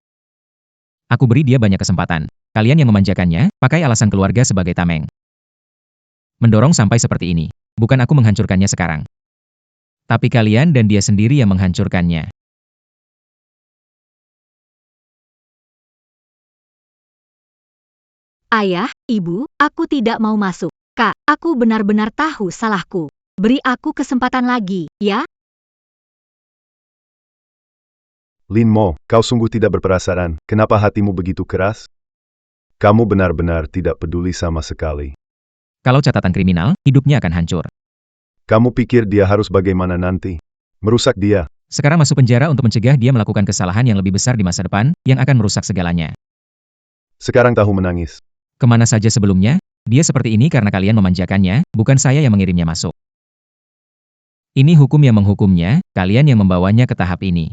Speaker 2: Aku beri dia banyak kesempatan. Kalian yang memanjakannya, pakai alasan keluarga sebagai tameng. Mendorong sampai seperti ini. Bukan aku menghancurkannya sekarang. Tapi kalian dan dia sendiri yang menghancurkannya.
Speaker 10: Ayah, ibu, aku tidak mau masuk. Kak, aku benar-benar tahu salahku. Beri aku kesempatan lagi, ya?
Speaker 7: Lin Mo, kau sungguh tidak berperasaan. Kenapa hatimu begitu keras? Kamu benar-benar tidak peduli sama sekali.
Speaker 2: Kalau catatan kriminal, hidupnya akan hancur.
Speaker 7: Kamu pikir dia harus bagaimana nanti? Merusak dia.
Speaker 2: Sekarang masuk penjara untuk mencegah dia melakukan kesalahan yang lebih besar di masa depan, yang akan merusak segalanya.
Speaker 7: Sekarang tahu menangis.
Speaker 2: Kemana saja sebelumnya, dia seperti ini karena kalian memanjakannya, bukan saya yang mengirimnya masuk. Ini hukum yang menghukumnya, kalian yang membawanya ke tahap ini.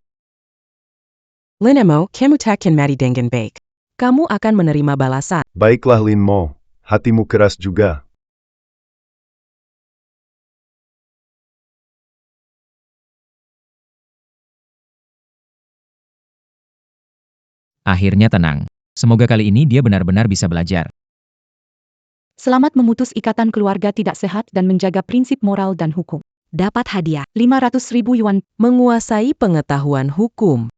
Speaker 8: Lin Mo, kamu takkan mati dengan baik. Kamu akan menerima balasan.
Speaker 7: Baiklah Lin Mo, hatimu keras juga.
Speaker 2: Akhirnya tenang. Semoga kali ini dia benar-benar bisa belajar.
Speaker 3: Selamat memutus ikatan keluarga tidak sehat dan menjaga prinsip moral dan hukum.
Speaker 1: Dapat hadiah.
Speaker 3: 500.000 yuan.
Speaker 8: Menguasai pengetahuan hukum.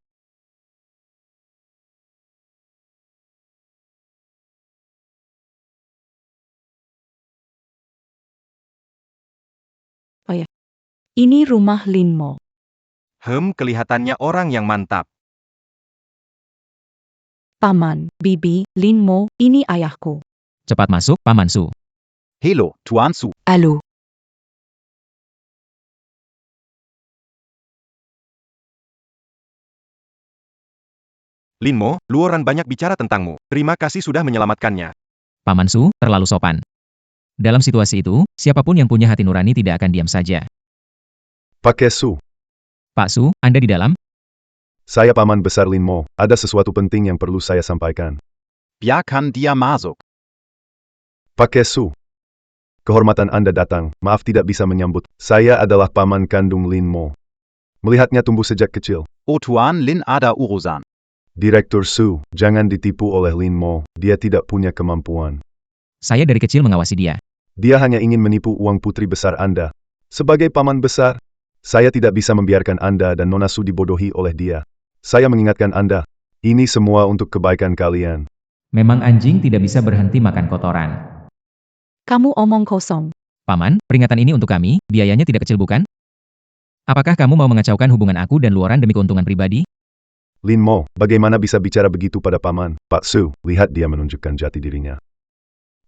Speaker 3: Ini rumah Lin Mo.
Speaker 9: Kelihatannya orang yang mantap.
Speaker 3: Paman, Bibi, Lin Mo, ini ayahku.
Speaker 2: Cepat masuk, Paman Su.
Speaker 11: Hello, Tuan Su.
Speaker 3: Halo.
Speaker 9: Lin Mo, Luoran banyak bicara tentangmu. Terima kasih sudah menyelamatkannya.
Speaker 2: Paman Su, terlalu sopan. Dalam situasi itu, siapapun yang punya hati nurani tidak akan diam saja.
Speaker 7: Pakai Su.
Speaker 2: Pak Su, Anda di dalam?
Speaker 7: Saya paman besar Lin Mo. Ada sesuatu penting yang perlu saya sampaikan.
Speaker 11: Biarkan dia masuk.
Speaker 7: Pakai Su. Kehormatan Anda datang. Maaf tidak bisa menyambut. Saya adalah paman kandung Lin Mo. Melihatnya tumbuh sejak kecil.
Speaker 11: Oh Tuan Lin ada urusan.
Speaker 7: Direktur Su, jangan ditipu oleh Lin Mo. Dia tidak punya kemampuan.
Speaker 2: Saya dari kecil mengawasi dia.
Speaker 7: Dia hanya ingin menipu uang putri besar Anda. Sebagai paman besar, saya tidak bisa membiarkan Anda dan Nona Su dibodohi oleh dia. Saya mengingatkan Anda, ini semua untuk kebaikan kalian.
Speaker 2: Memang anjing tidak bisa berhenti makan kotoran.
Speaker 3: Kamu omong kosong.
Speaker 2: Paman, peringatan ini untuk kami, biayanya tidak kecil bukan? Apakah kamu mau mengacaukan hubungan aku dan Luoran demi keuntungan pribadi?
Speaker 7: Lin Mo, bagaimana bisa bicara begitu pada paman? Pak Su, lihat dia menunjukkan jati dirinya.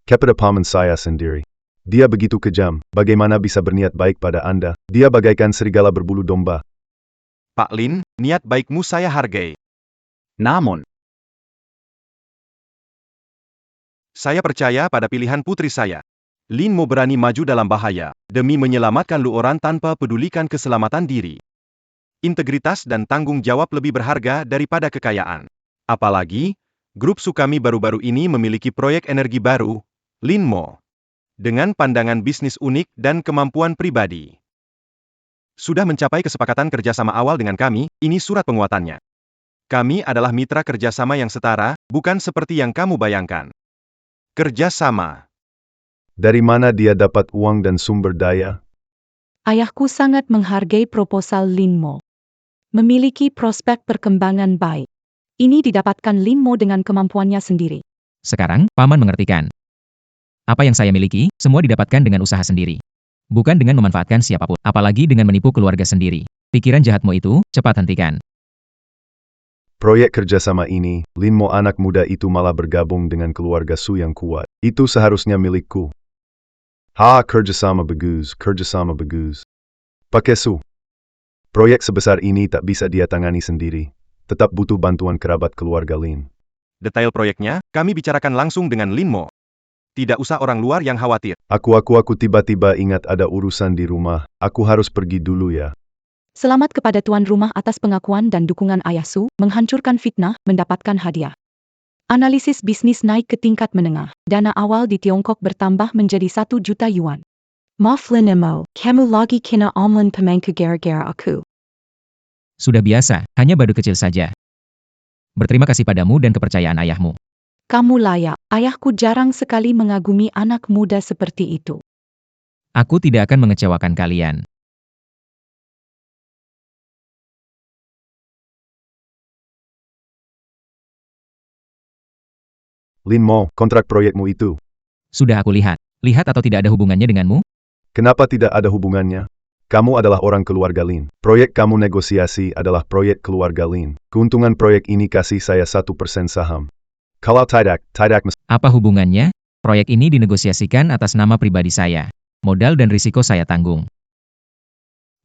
Speaker 7: Kepada paman saya sendiri. Dia begitu kejam, bagaimana bisa berniat baik pada Anda? Dia bagaikan serigala berbulu domba.
Speaker 9: Pak Lin, niat baikmu saya hargai.
Speaker 11: Namun,
Speaker 9: Saya percaya pada pilihan putri saya. Lin Mo berani maju dalam bahaya, demi menyelamatkan Luoran tanpa pedulikan keselamatan diri. Integritas dan tanggung jawab lebih berharga daripada kekayaan. Apalagi, grup Sukami baru-baru ini memiliki proyek energi baru, Lin Mo. Dengan pandangan bisnis unik dan kemampuan pribadi. Sudah mencapai kesepakatan kerjasama awal dengan kami, ini surat penguatannya. Kami adalah mitra kerjasama yang setara, bukan seperti yang kamu bayangkan. Kerjasama.
Speaker 7: Dari mana dia dapat uang dan sumber daya?
Speaker 3: Ayahku sangat menghargai proposal Lin Mo. Memiliki prospek perkembangan baik. Ini didapatkan Lin Mo dengan kemampuannya sendiri.
Speaker 2: Sekarang, Paman mengertikan. Apa yang saya miliki, semua didapatkan dengan usaha sendiri. Bukan dengan memanfaatkan siapapun, apalagi dengan menipu keluarga sendiri. Pikiran jahatmu itu, cepat hentikan.
Speaker 7: Proyek kerjasama ini, Linmo anak muda itu malah bergabung dengan keluarga Su yang kuat. Itu seharusnya milikku. Kerjasama bagus. Pakai Su. Proyek sebesar ini tak bisa dia tangani sendiri. Tetap butuh bantuan kerabat keluarga Lin.
Speaker 9: Detail proyeknya, kami bicarakan langsung dengan Linmo. Tidak usah orang luar yang khawatir.
Speaker 7: Aku tiba-tiba ingat ada urusan di rumah. Aku harus pergi dulu ya.
Speaker 3: Selamat kepada tuan rumah atas pengakuan dan dukungan ayah Su, menghancurkan fitnah, mendapatkan hadiah. Analisis bisnis naik ke tingkat menengah. Dana awal di Tiongkok bertambah menjadi 1 juta yuan. Maaf Linmo, kamu lagi kena omlen pemangku gara-gara aku.
Speaker 2: Sudah biasa, hanya badut kecil saja. Berterima kasih padamu dan kepercayaan ayahmu.
Speaker 3: Kamu layak, ayahku jarang sekali mengagumi anak muda seperti itu.
Speaker 2: Aku tidak akan mengecewakan kalian.
Speaker 7: Linmo, kontrak proyekmu itu.
Speaker 2: Sudah aku lihat. Lihat atau tidak ada hubungannya denganmu?
Speaker 7: Kenapa tidak ada hubungannya? Kamu adalah orang keluarga Lin. Proyek kamu negosiasi adalah proyek keluarga Lin. Keuntungan proyek ini kasih saya 1% saham. Kalau tidak
Speaker 2: Apa hubungannya? Proyek ini dinegosiasikan atas nama pribadi saya. Modal dan risiko saya tanggung.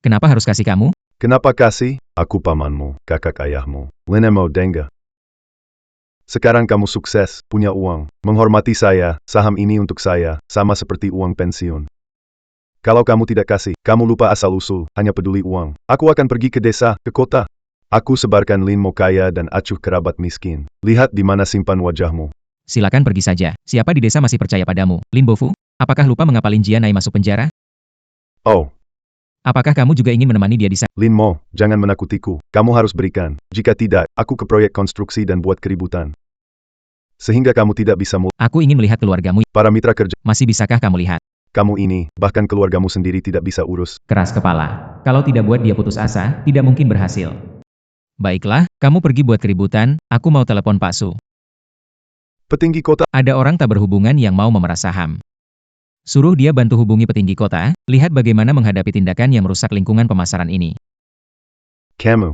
Speaker 2: Kenapa harus kasih kamu?
Speaker 7: Kenapa kasih? Aku pamanmu, kakak ayahmu. Linmo Dengga. Sekarang kamu sukses, punya uang, menghormati saya, saham ini untuk saya, sama seperti uang pensiun. Kalau kamu tidak kasih, kamu lupa asal-usul, hanya peduli uang. Aku akan pergi ke desa, ke kota. Aku sebarkan Linmo kaya dan acuh kerabat miskin. Lihat di mana simpan wajahmu.
Speaker 2: Silakan pergi saja. Siapa di desa masih percaya padamu? Lin Bofu? Apakah lupa mengapa Lin Jianai masuk penjara?
Speaker 7: Oh,
Speaker 2: Apakah kamu juga ingin menemani dia di sana?
Speaker 7: Linmo, jangan menakutiku. Kamu harus berikan. Jika tidak, aku ke proyek konstruksi dan buat keributan. Sehingga kamu tidak bisa
Speaker 2: Aku ingin melihat keluargamu.
Speaker 7: para mitra kerja.
Speaker 2: Masih bisakah kamu lihat?
Speaker 7: Kamu ini, bahkan keluargamu sendiri tidak bisa urus.
Speaker 2: Keras kepala. Kalau tidak buat dia putus asa, tidak mungkin berhasil. Baiklah, kamu pergi buat keributan, aku mau telepon Pak Su.
Speaker 7: Petinggi kota,
Speaker 2: Ada orang tak berhubungan yang mau memeras saham. Suruh dia bantu hubungi petinggi kota, lihat bagaimana menghadapi tindakan yang merusak lingkungan pemasaran ini.
Speaker 7: kamu.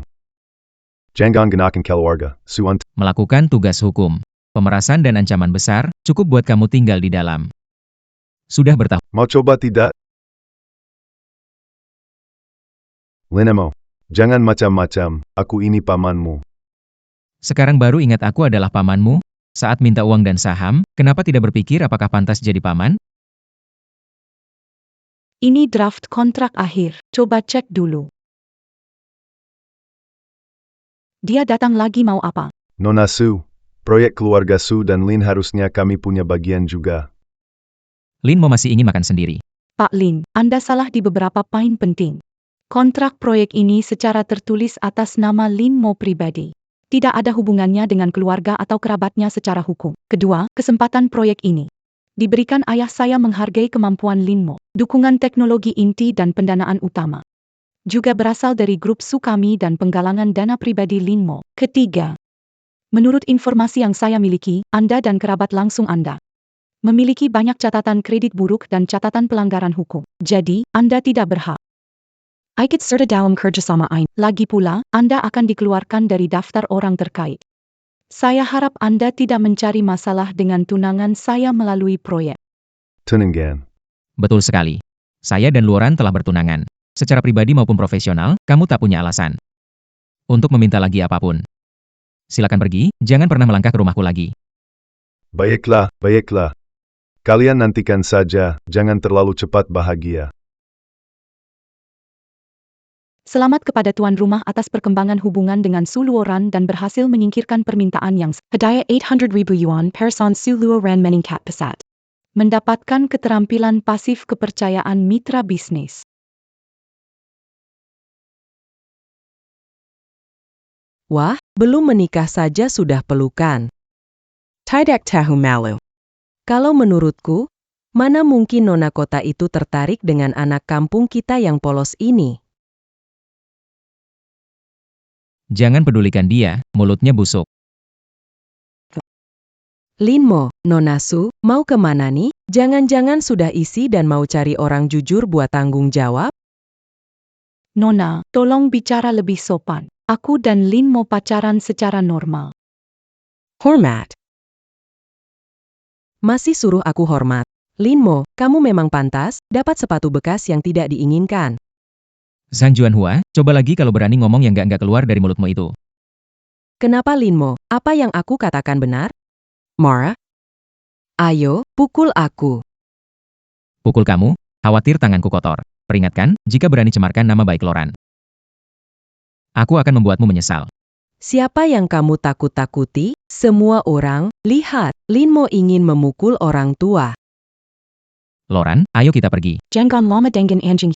Speaker 7: Jangan gunakan keluarga, Suant.
Speaker 2: Melakukan tugas hukum. Pemerasan dan ancaman besar, cukup buat kamu tinggal di dalam. Sudah bertahun.
Speaker 7: Mau coba tidak? Linmo, jangan macam-macam, aku ini pamanmu.
Speaker 2: Sekarang baru ingat aku adalah pamanmu? Saat minta uang dan saham, kenapa tidak berpikir apakah pantas jadi paman?
Speaker 3: Ini draft kontrak akhir, coba cek dulu. Dia datang lagi mau apa?
Speaker 7: Nona Su, proyek keluarga Su dan Lin harusnya kami punya bagian juga.
Speaker 2: Lin mau masih ingin makan sendiri.
Speaker 3: Pak Lin, Anda salah di beberapa poin penting. Kontrak proyek ini secara tertulis atas nama Linmo pribadi. Tidak ada hubungannya dengan keluarga atau kerabatnya secara hukum. Kedua, kesempatan proyek ini diberikan ayah saya menghargai kemampuan Linmo, dukungan teknologi inti dan pendanaan utama. Juga berasal dari grup Su kami dan penggalangan dana pribadi Linmo. Ketiga, menurut informasi yang saya miliki, Anda dan kerabat langsung Anda memiliki banyak catatan kredit buruk dan catatan pelanggaran hukum. Jadi, Anda tidak berhak ikut serta dalam kerjasama ini. Lagi pula, Anda akan dikeluarkan dari daftar orang terkait. Saya harap Anda tidak mencari masalah dengan tunangan saya melalui proyek.
Speaker 7: Tunangan.
Speaker 2: Betul sekali. Saya dan Luoran telah bertunangan. Secara pribadi maupun profesional, kamu tak punya alasan untuk meminta lagi apapun. Silakan pergi, jangan pernah melangkah ke rumahku lagi.
Speaker 7: Baiklah, baiklah. Kalian nantikan saja, jangan terlalu cepat bahagia.
Speaker 3: Selamat kepada tuan rumah atas perkembangan hubungan dengan Su Luoran dan berhasil menyingkirkan permintaan yang hadiah 800.000 yuan person Su Luoran meningkat pesat. Mendapatkan keterampilan pasif kepercayaan mitra bisnis.
Speaker 8: Wah, belum menikah saja sudah pelukan. Tidak tahu malu. Kalau menurutku, mana mungkin nona kota itu tertarik dengan anak kampung kita yang polos ini?
Speaker 2: Jangan pedulikan dia, mulutnya busuk.
Speaker 8: Linmo, Nona Su, mau kemana nih? Jangan-jangan sudah isi dan mau cari orang jujur buat tanggung jawab?
Speaker 3: Nona, tolong bicara lebih sopan. Aku dan Lin mau pacaran secara normal.
Speaker 8: Hormat. Masih suruh aku hormat. Linmo, kamu memang pantas dapat sepatu bekas yang tidak diinginkan.
Speaker 2: Zhang Juanhua, coba lagi kalau berani ngomong yang nggak keluar dari mulutmu itu.
Speaker 8: Kenapa Linmo? Apa yang aku katakan benar? Mara? Ayo, pukul aku.
Speaker 2: Pukul kamu, khawatir tanganku kotor. Peringatkan, jika berani cemarkan nama baik Loran. Aku akan membuatmu menyesal.
Speaker 8: Siapa yang kamu takut-takuti? Semua orang, lihat, Linmo ingin memukul orang tua.
Speaker 2: Loran, ayo kita pergi.
Speaker 3: Jangan lama dengan anjing.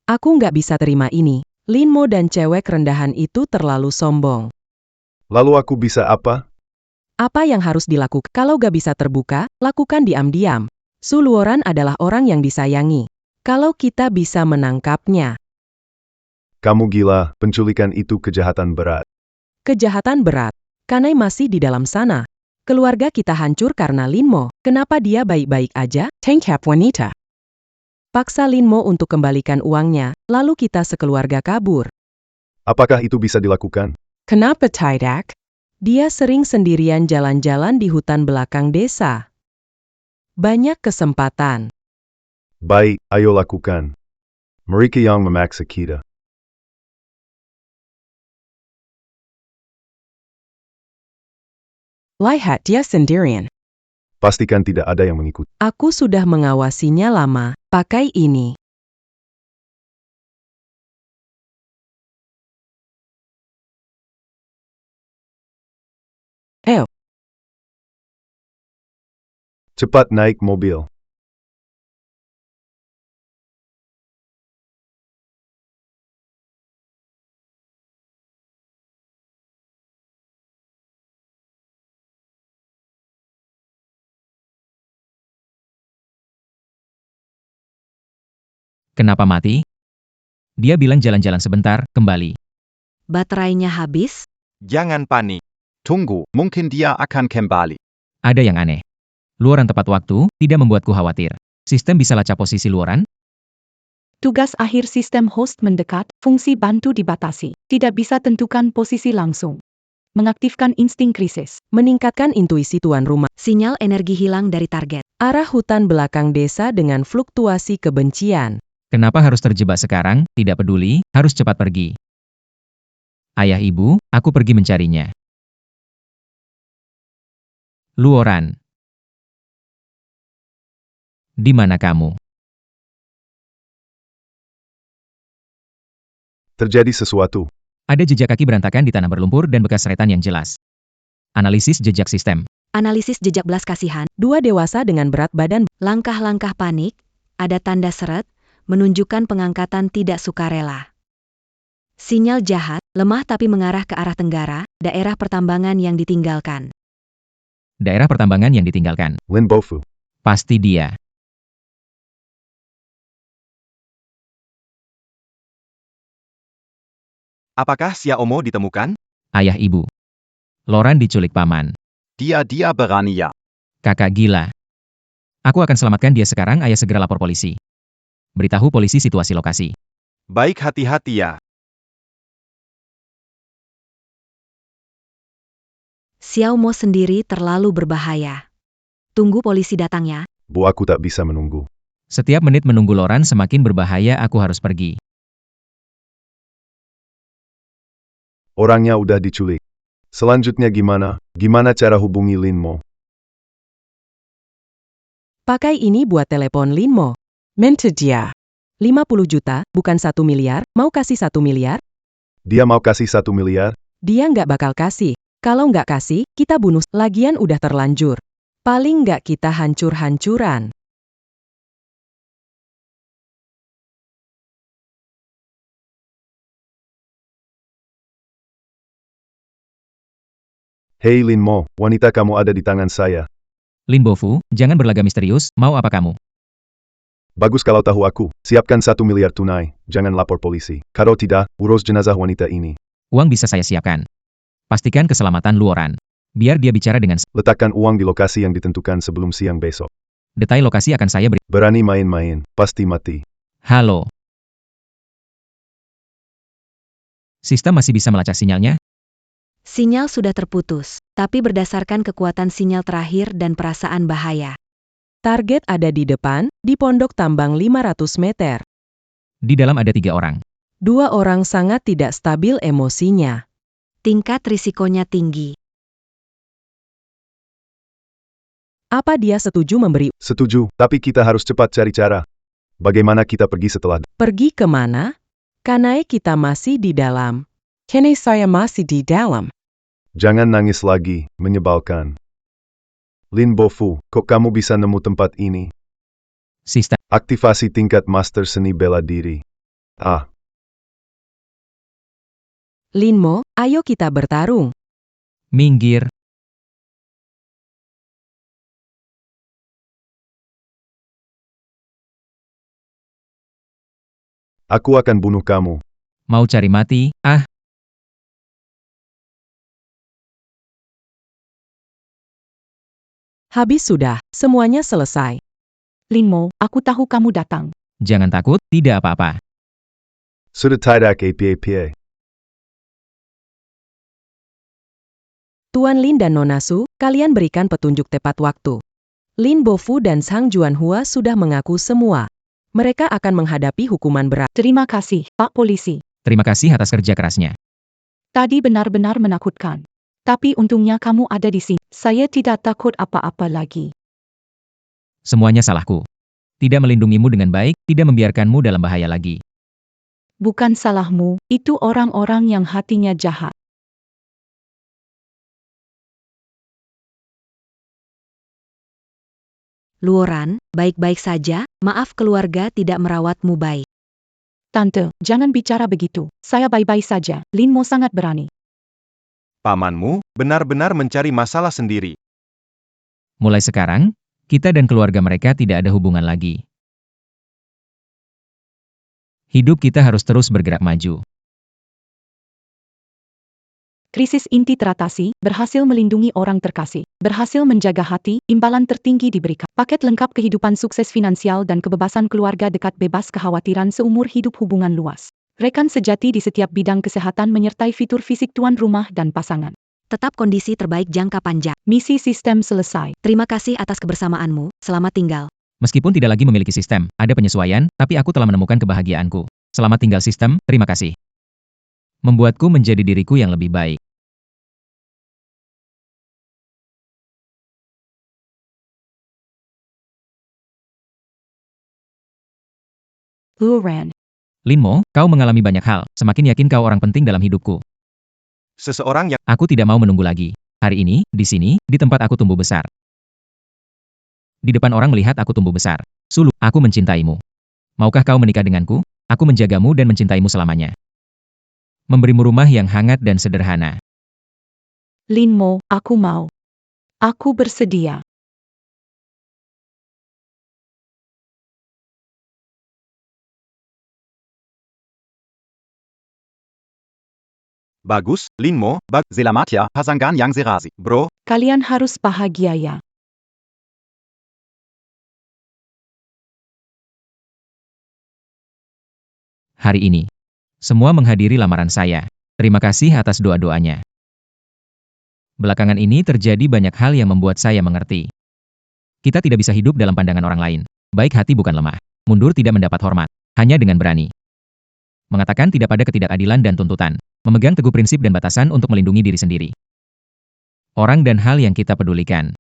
Speaker 8: Aku nggak bisa terima ini. Linmo dan cewek rendahan itu terlalu sombong.
Speaker 7: Lalu aku bisa apa?
Speaker 8: Apa yang harus dilakukan? Kalau gak bisa terbuka, lakukan diam-diam. Su Luoran adalah orang yang disayangi. Kalau kita bisa menangkapnya.
Speaker 7: Kamu gila, penculikan itu kejahatan berat.
Speaker 8: Kejahatan berat. Kanai masih di dalam sana. Keluarga kita hancur karena Linmo. Kenapa dia baik-baik aja? Tangkap wanita. Paksa Linmo untuk kembalikan uangnya, lalu kita sekeluarga kabur.
Speaker 7: Apakah itu bisa dilakukan?
Speaker 8: Kenapa tidak? Dia sering sendirian jalan-jalan di hutan belakang desa. Banyak kesempatan.
Speaker 7: Baik, ayo lakukan. Mereka yang memaksa kita.
Speaker 8: Lihat dia sendirian.
Speaker 7: Pastikan tidak ada yang mengikuti.
Speaker 8: Aku sudah mengawasinya lama. Pakai ini.
Speaker 7: Cepat naik mobil.
Speaker 2: Kenapa mati? Dia bilang jalan-jalan sebentar, kembali.
Speaker 1: Baterainya habis?
Speaker 9: Jangan panik.
Speaker 11: Tunggu, mungkin dia akan kembali.
Speaker 2: Ada yang aneh. Luoran tepat waktu, tidak membuatku khawatir. Sistem bisa lacak posisi Luoran?
Speaker 3: Tugas akhir sistem host mendekat, fungsi bantu dibatasi. Tidak bisa tentukan posisi langsung. Mengaktifkan insting krisis.
Speaker 8: Meningkatkan intuisi tuan rumah.
Speaker 1: Sinyal energi hilang dari target.
Speaker 8: Arah hutan belakang desa dengan fluktuasi kebencian.
Speaker 2: Kenapa harus terjebak sekarang? Tidak peduli, harus cepat pergi. Ayah ibu, aku pergi mencarinya. Luoran. Di mana kamu?
Speaker 7: Terjadi sesuatu.
Speaker 2: Ada jejak kaki berantakan di tanah berlumpur dan bekas seretan yang jelas. Analisis jejak sistem.
Speaker 1: Analisis jejak belas kasihan.
Speaker 8: Dua dewasa dengan berat badan.
Speaker 1: Langkah-langkah panik. Ada tanda seret. Menunjukkan pengangkatan tidak sukarela. Sinyal jahat, lemah tapi mengarah ke arah tenggara, daerah pertambangan yang ditinggalkan.
Speaker 2: Daerah pertambangan yang ditinggalkan.
Speaker 7: Lin Bofu.
Speaker 2: Pasti dia.
Speaker 9: Apakah Xiaomo ditemukan?
Speaker 2: Ayah ibu. Loran diculik paman.
Speaker 11: Dia berani ya.
Speaker 2: Kakak gila. Aku akan selamatkan dia sekarang, ayah segera lapor polisi. Beritahu polisi situasi lokasi.
Speaker 9: Baik, hati-hati ya.
Speaker 1: Xiaomo sendiri terlalu berbahaya. Tunggu polisi datang ya.
Speaker 7: Bu, aku tak bisa menunggu.
Speaker 2: Setiap menit menunggu Loran semakin berbahaya, aku harus pergi.
Speaker 7: Orangnya udah diculik. Selanjutnya gimana? Gimana cara hubungi Linmo?
Speaker 8: Pakai ini buat telepon Linmo. Minta dia. 50 juta, bukan 1 miliar, mau kasih 1 miliar?
Speaker 7: Dia mau kasih 1 miliar?
Speaker 8: Dia nggak bakal kasih. Kalau nggak kasih, kita bunuh. Lagian udah terlanjur. Paling nggak kita hancur-hancuran.
Speaker 7: Hei Linmo, wanita kamu ada di tangan saya.
Speaker 2: Lin Bofu, jangan berlagak misterius, mau apa kamu?
Speaker 7: Bagus kalau tahu aku. Siapkan 1 miliar tunai. Jangan lapor polisi. Kalau tidak, urus jenazah wanita ini.
Speaker 2: Uang bisa saya siapkan. Pastikan keselamatan Luoran. Biar dia bicara dengan
Speaker 7: Letakkan uang di lokasi yang ditentukan sebelum siang besok.
Speaker 2: detail lokasi akan saya beri.
Speaker 7: Berani main-main, pasti mati.
Speaker 2: Halo. Sistem masih bisa melacak sinyalnya?
Speaker 1: Sinyal sudah terputus, tapi berdasarkan kekuatan sinyal terakhir dan perasaan bahaya.
Speaker 8: Target ada di depan, di pondok tambang 500 meter.
Speaker 2: Di dalam ada 3 orang.
Speaker 8: 2 orang sangat tidak stabil emosinya.
Speaker 1: Tingkat risikonya tinggi.
Speaker 8: Apa dia setuju memberi?
Speaker 7: Setuju, tapi kita harus cepat cari cara. Bagaimana kita pergi setelah?
Speaker 8: Pergi kemana? Kanai kita masih di dalam. Kene saya masih di dalam.
Speaker 7: Jangan nangis lagi, menyebalkan. Lin Bofu, kok kamu bisa nemu tempat ini?
Speaker 2: Sistem.
Speaker 7: Aktivasi tingkat master seni bela diri. Ah,
Speaker 8: Linmo, ayo kita bertarung.
Speaker 2: Minggir.
Speaker 7: aku akan bunuh kamu.
Speaker 2: Mau cari mati? Ah,
Speaker 8: Habis sudah, semuanya selesai.
Speaker 3: Linmo, aku tahu kamu datang.
Speaker 2: jangan takut, tidak apa-apa.
Speaker 7: Sudah tidak apa-apa.
Speaker 8: Tuan Lin dan Nona Su, kalian berikan petunjuk tepat waktu. Lin Bofu dan Sang Juanhua sudah mengaku semua. Mereka akan menghadapi hukuman berat.
Speaker 3: Terima kasih, Pak Polisi.
Speaker 2: Terima kasih atas kerja kerasnya.
Speaker 3: Tadi benar-benar menakutkan. Tapi untungnya kamu ada di sini. Saya tidak takut apa-apa lagi.
Speaker 2: Semuanya salahku. Tidak melindungimu dengan baik, tidak membiarkanmu dalam bahaya lagi.
Speaker 3: Bukan salahmu, itu orang-orang yang hatinya jahat.
Speaker 1: Luoran, baik-baik saja, maaf keluarga tidak merawatmu baik.
Speaker 3: Tante, jangan bicara begitu. Saya baik-baik saja. Linmo sangat berani.
Speaker 9: Pamanmu benar-benar mencari masalah sendiri.
Speaker 2: Mulai sekarang, kita dan keluarga mereka tidak ada hubungan lagi. Hidup kita harus terus bergerak maju.
Speaker 3: Krisis inti teratasi, berhasil melindungi orang terkasih, berhasil menjaga hati, imbalan tertinggi diberikan. Paket lengkap kehidupan sukses finansial dan kebebasan keluarga dekat bebas kekhawatiran seumur hidup hubungan luas. Rekan sejati di setiap bidang kesehatan menyertai fitur fisik tuan rumah dan pasangan.
Speaker 1: Tetap kondisi terbaik jangka panjang.
Speaker 3: Misi sistem selesai.
Speaker 1: Terima kasih atas kebersamaanmu, selamat tinggal.
Speaker 2: Meskipun tidak lagi memiliki sistem, ada penyesuaian, tapi aku telah menemukan kebahagiaanku. Selamat tinggal sistem, terima kasih. Membuatku menjadi diriku yang lebih baik.
Speaker 3: Luoran.
Speaker 2: Linmo, kau mengalami banyak hal, semakin yakin kau orang penting dalam hidupku.
Speaker 9: Seseorang yang
Speaker 2: Aku tidak mau menunggu lagi. Hari ini, di sini, di tempat aku tumbuh besar. Di depan orang melihat aku tumbuh besar. Sulu, aku mencintaimu. Maukah kau menikah denganku? Aku menjagamu dan mencintaimu selamanya. Memberimu rumah yang hangat dan sederhana.
Speaker 3: Linmo, aku mau. Aku bersedia.
Speaker 9: bagus, Linmo,
Speaker 11: Selamat ya, Pasangan yang serasi.
Speaker 9: bro,
Speaker 3: Kalian harus bahagia ya.
Speaker 2: Hari ini, semua menghadiri lamaran saya. Terima kasih atas doa-doanya. Belakangan ini terjadi banyak hal yang membuat saya mengerti. Kita tidak bisa hidup dalam pandangan orang lain. Baik hati bukan lemah. Mundur tidak mendapat hormat. Hanya dengan berani. Mengatakan tidak pada ketidakadilan dan tuntutan. Memegang teguh prinsip dan batasan untuk melindungi diri sendiri. Orang dan hal yang kita pedulikan.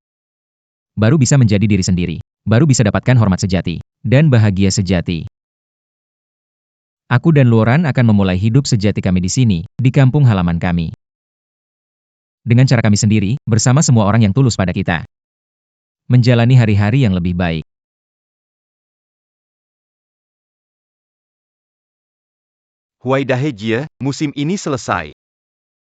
Speaker 2: Baru bisa menjadi diri sendiri. Baru bisa dapatkan hormat sejati. Dan bahagia sejati. Aku dan Luoran akan memulai hidup sejati kami di sini, di kampung halaman kami. Dengan cara kami sendiri, bersama semua orang yang tulus pada kita. Menjalani hari-hari yang lebih baik.
Speaker 9: Huaidahejie, musim ini selesai.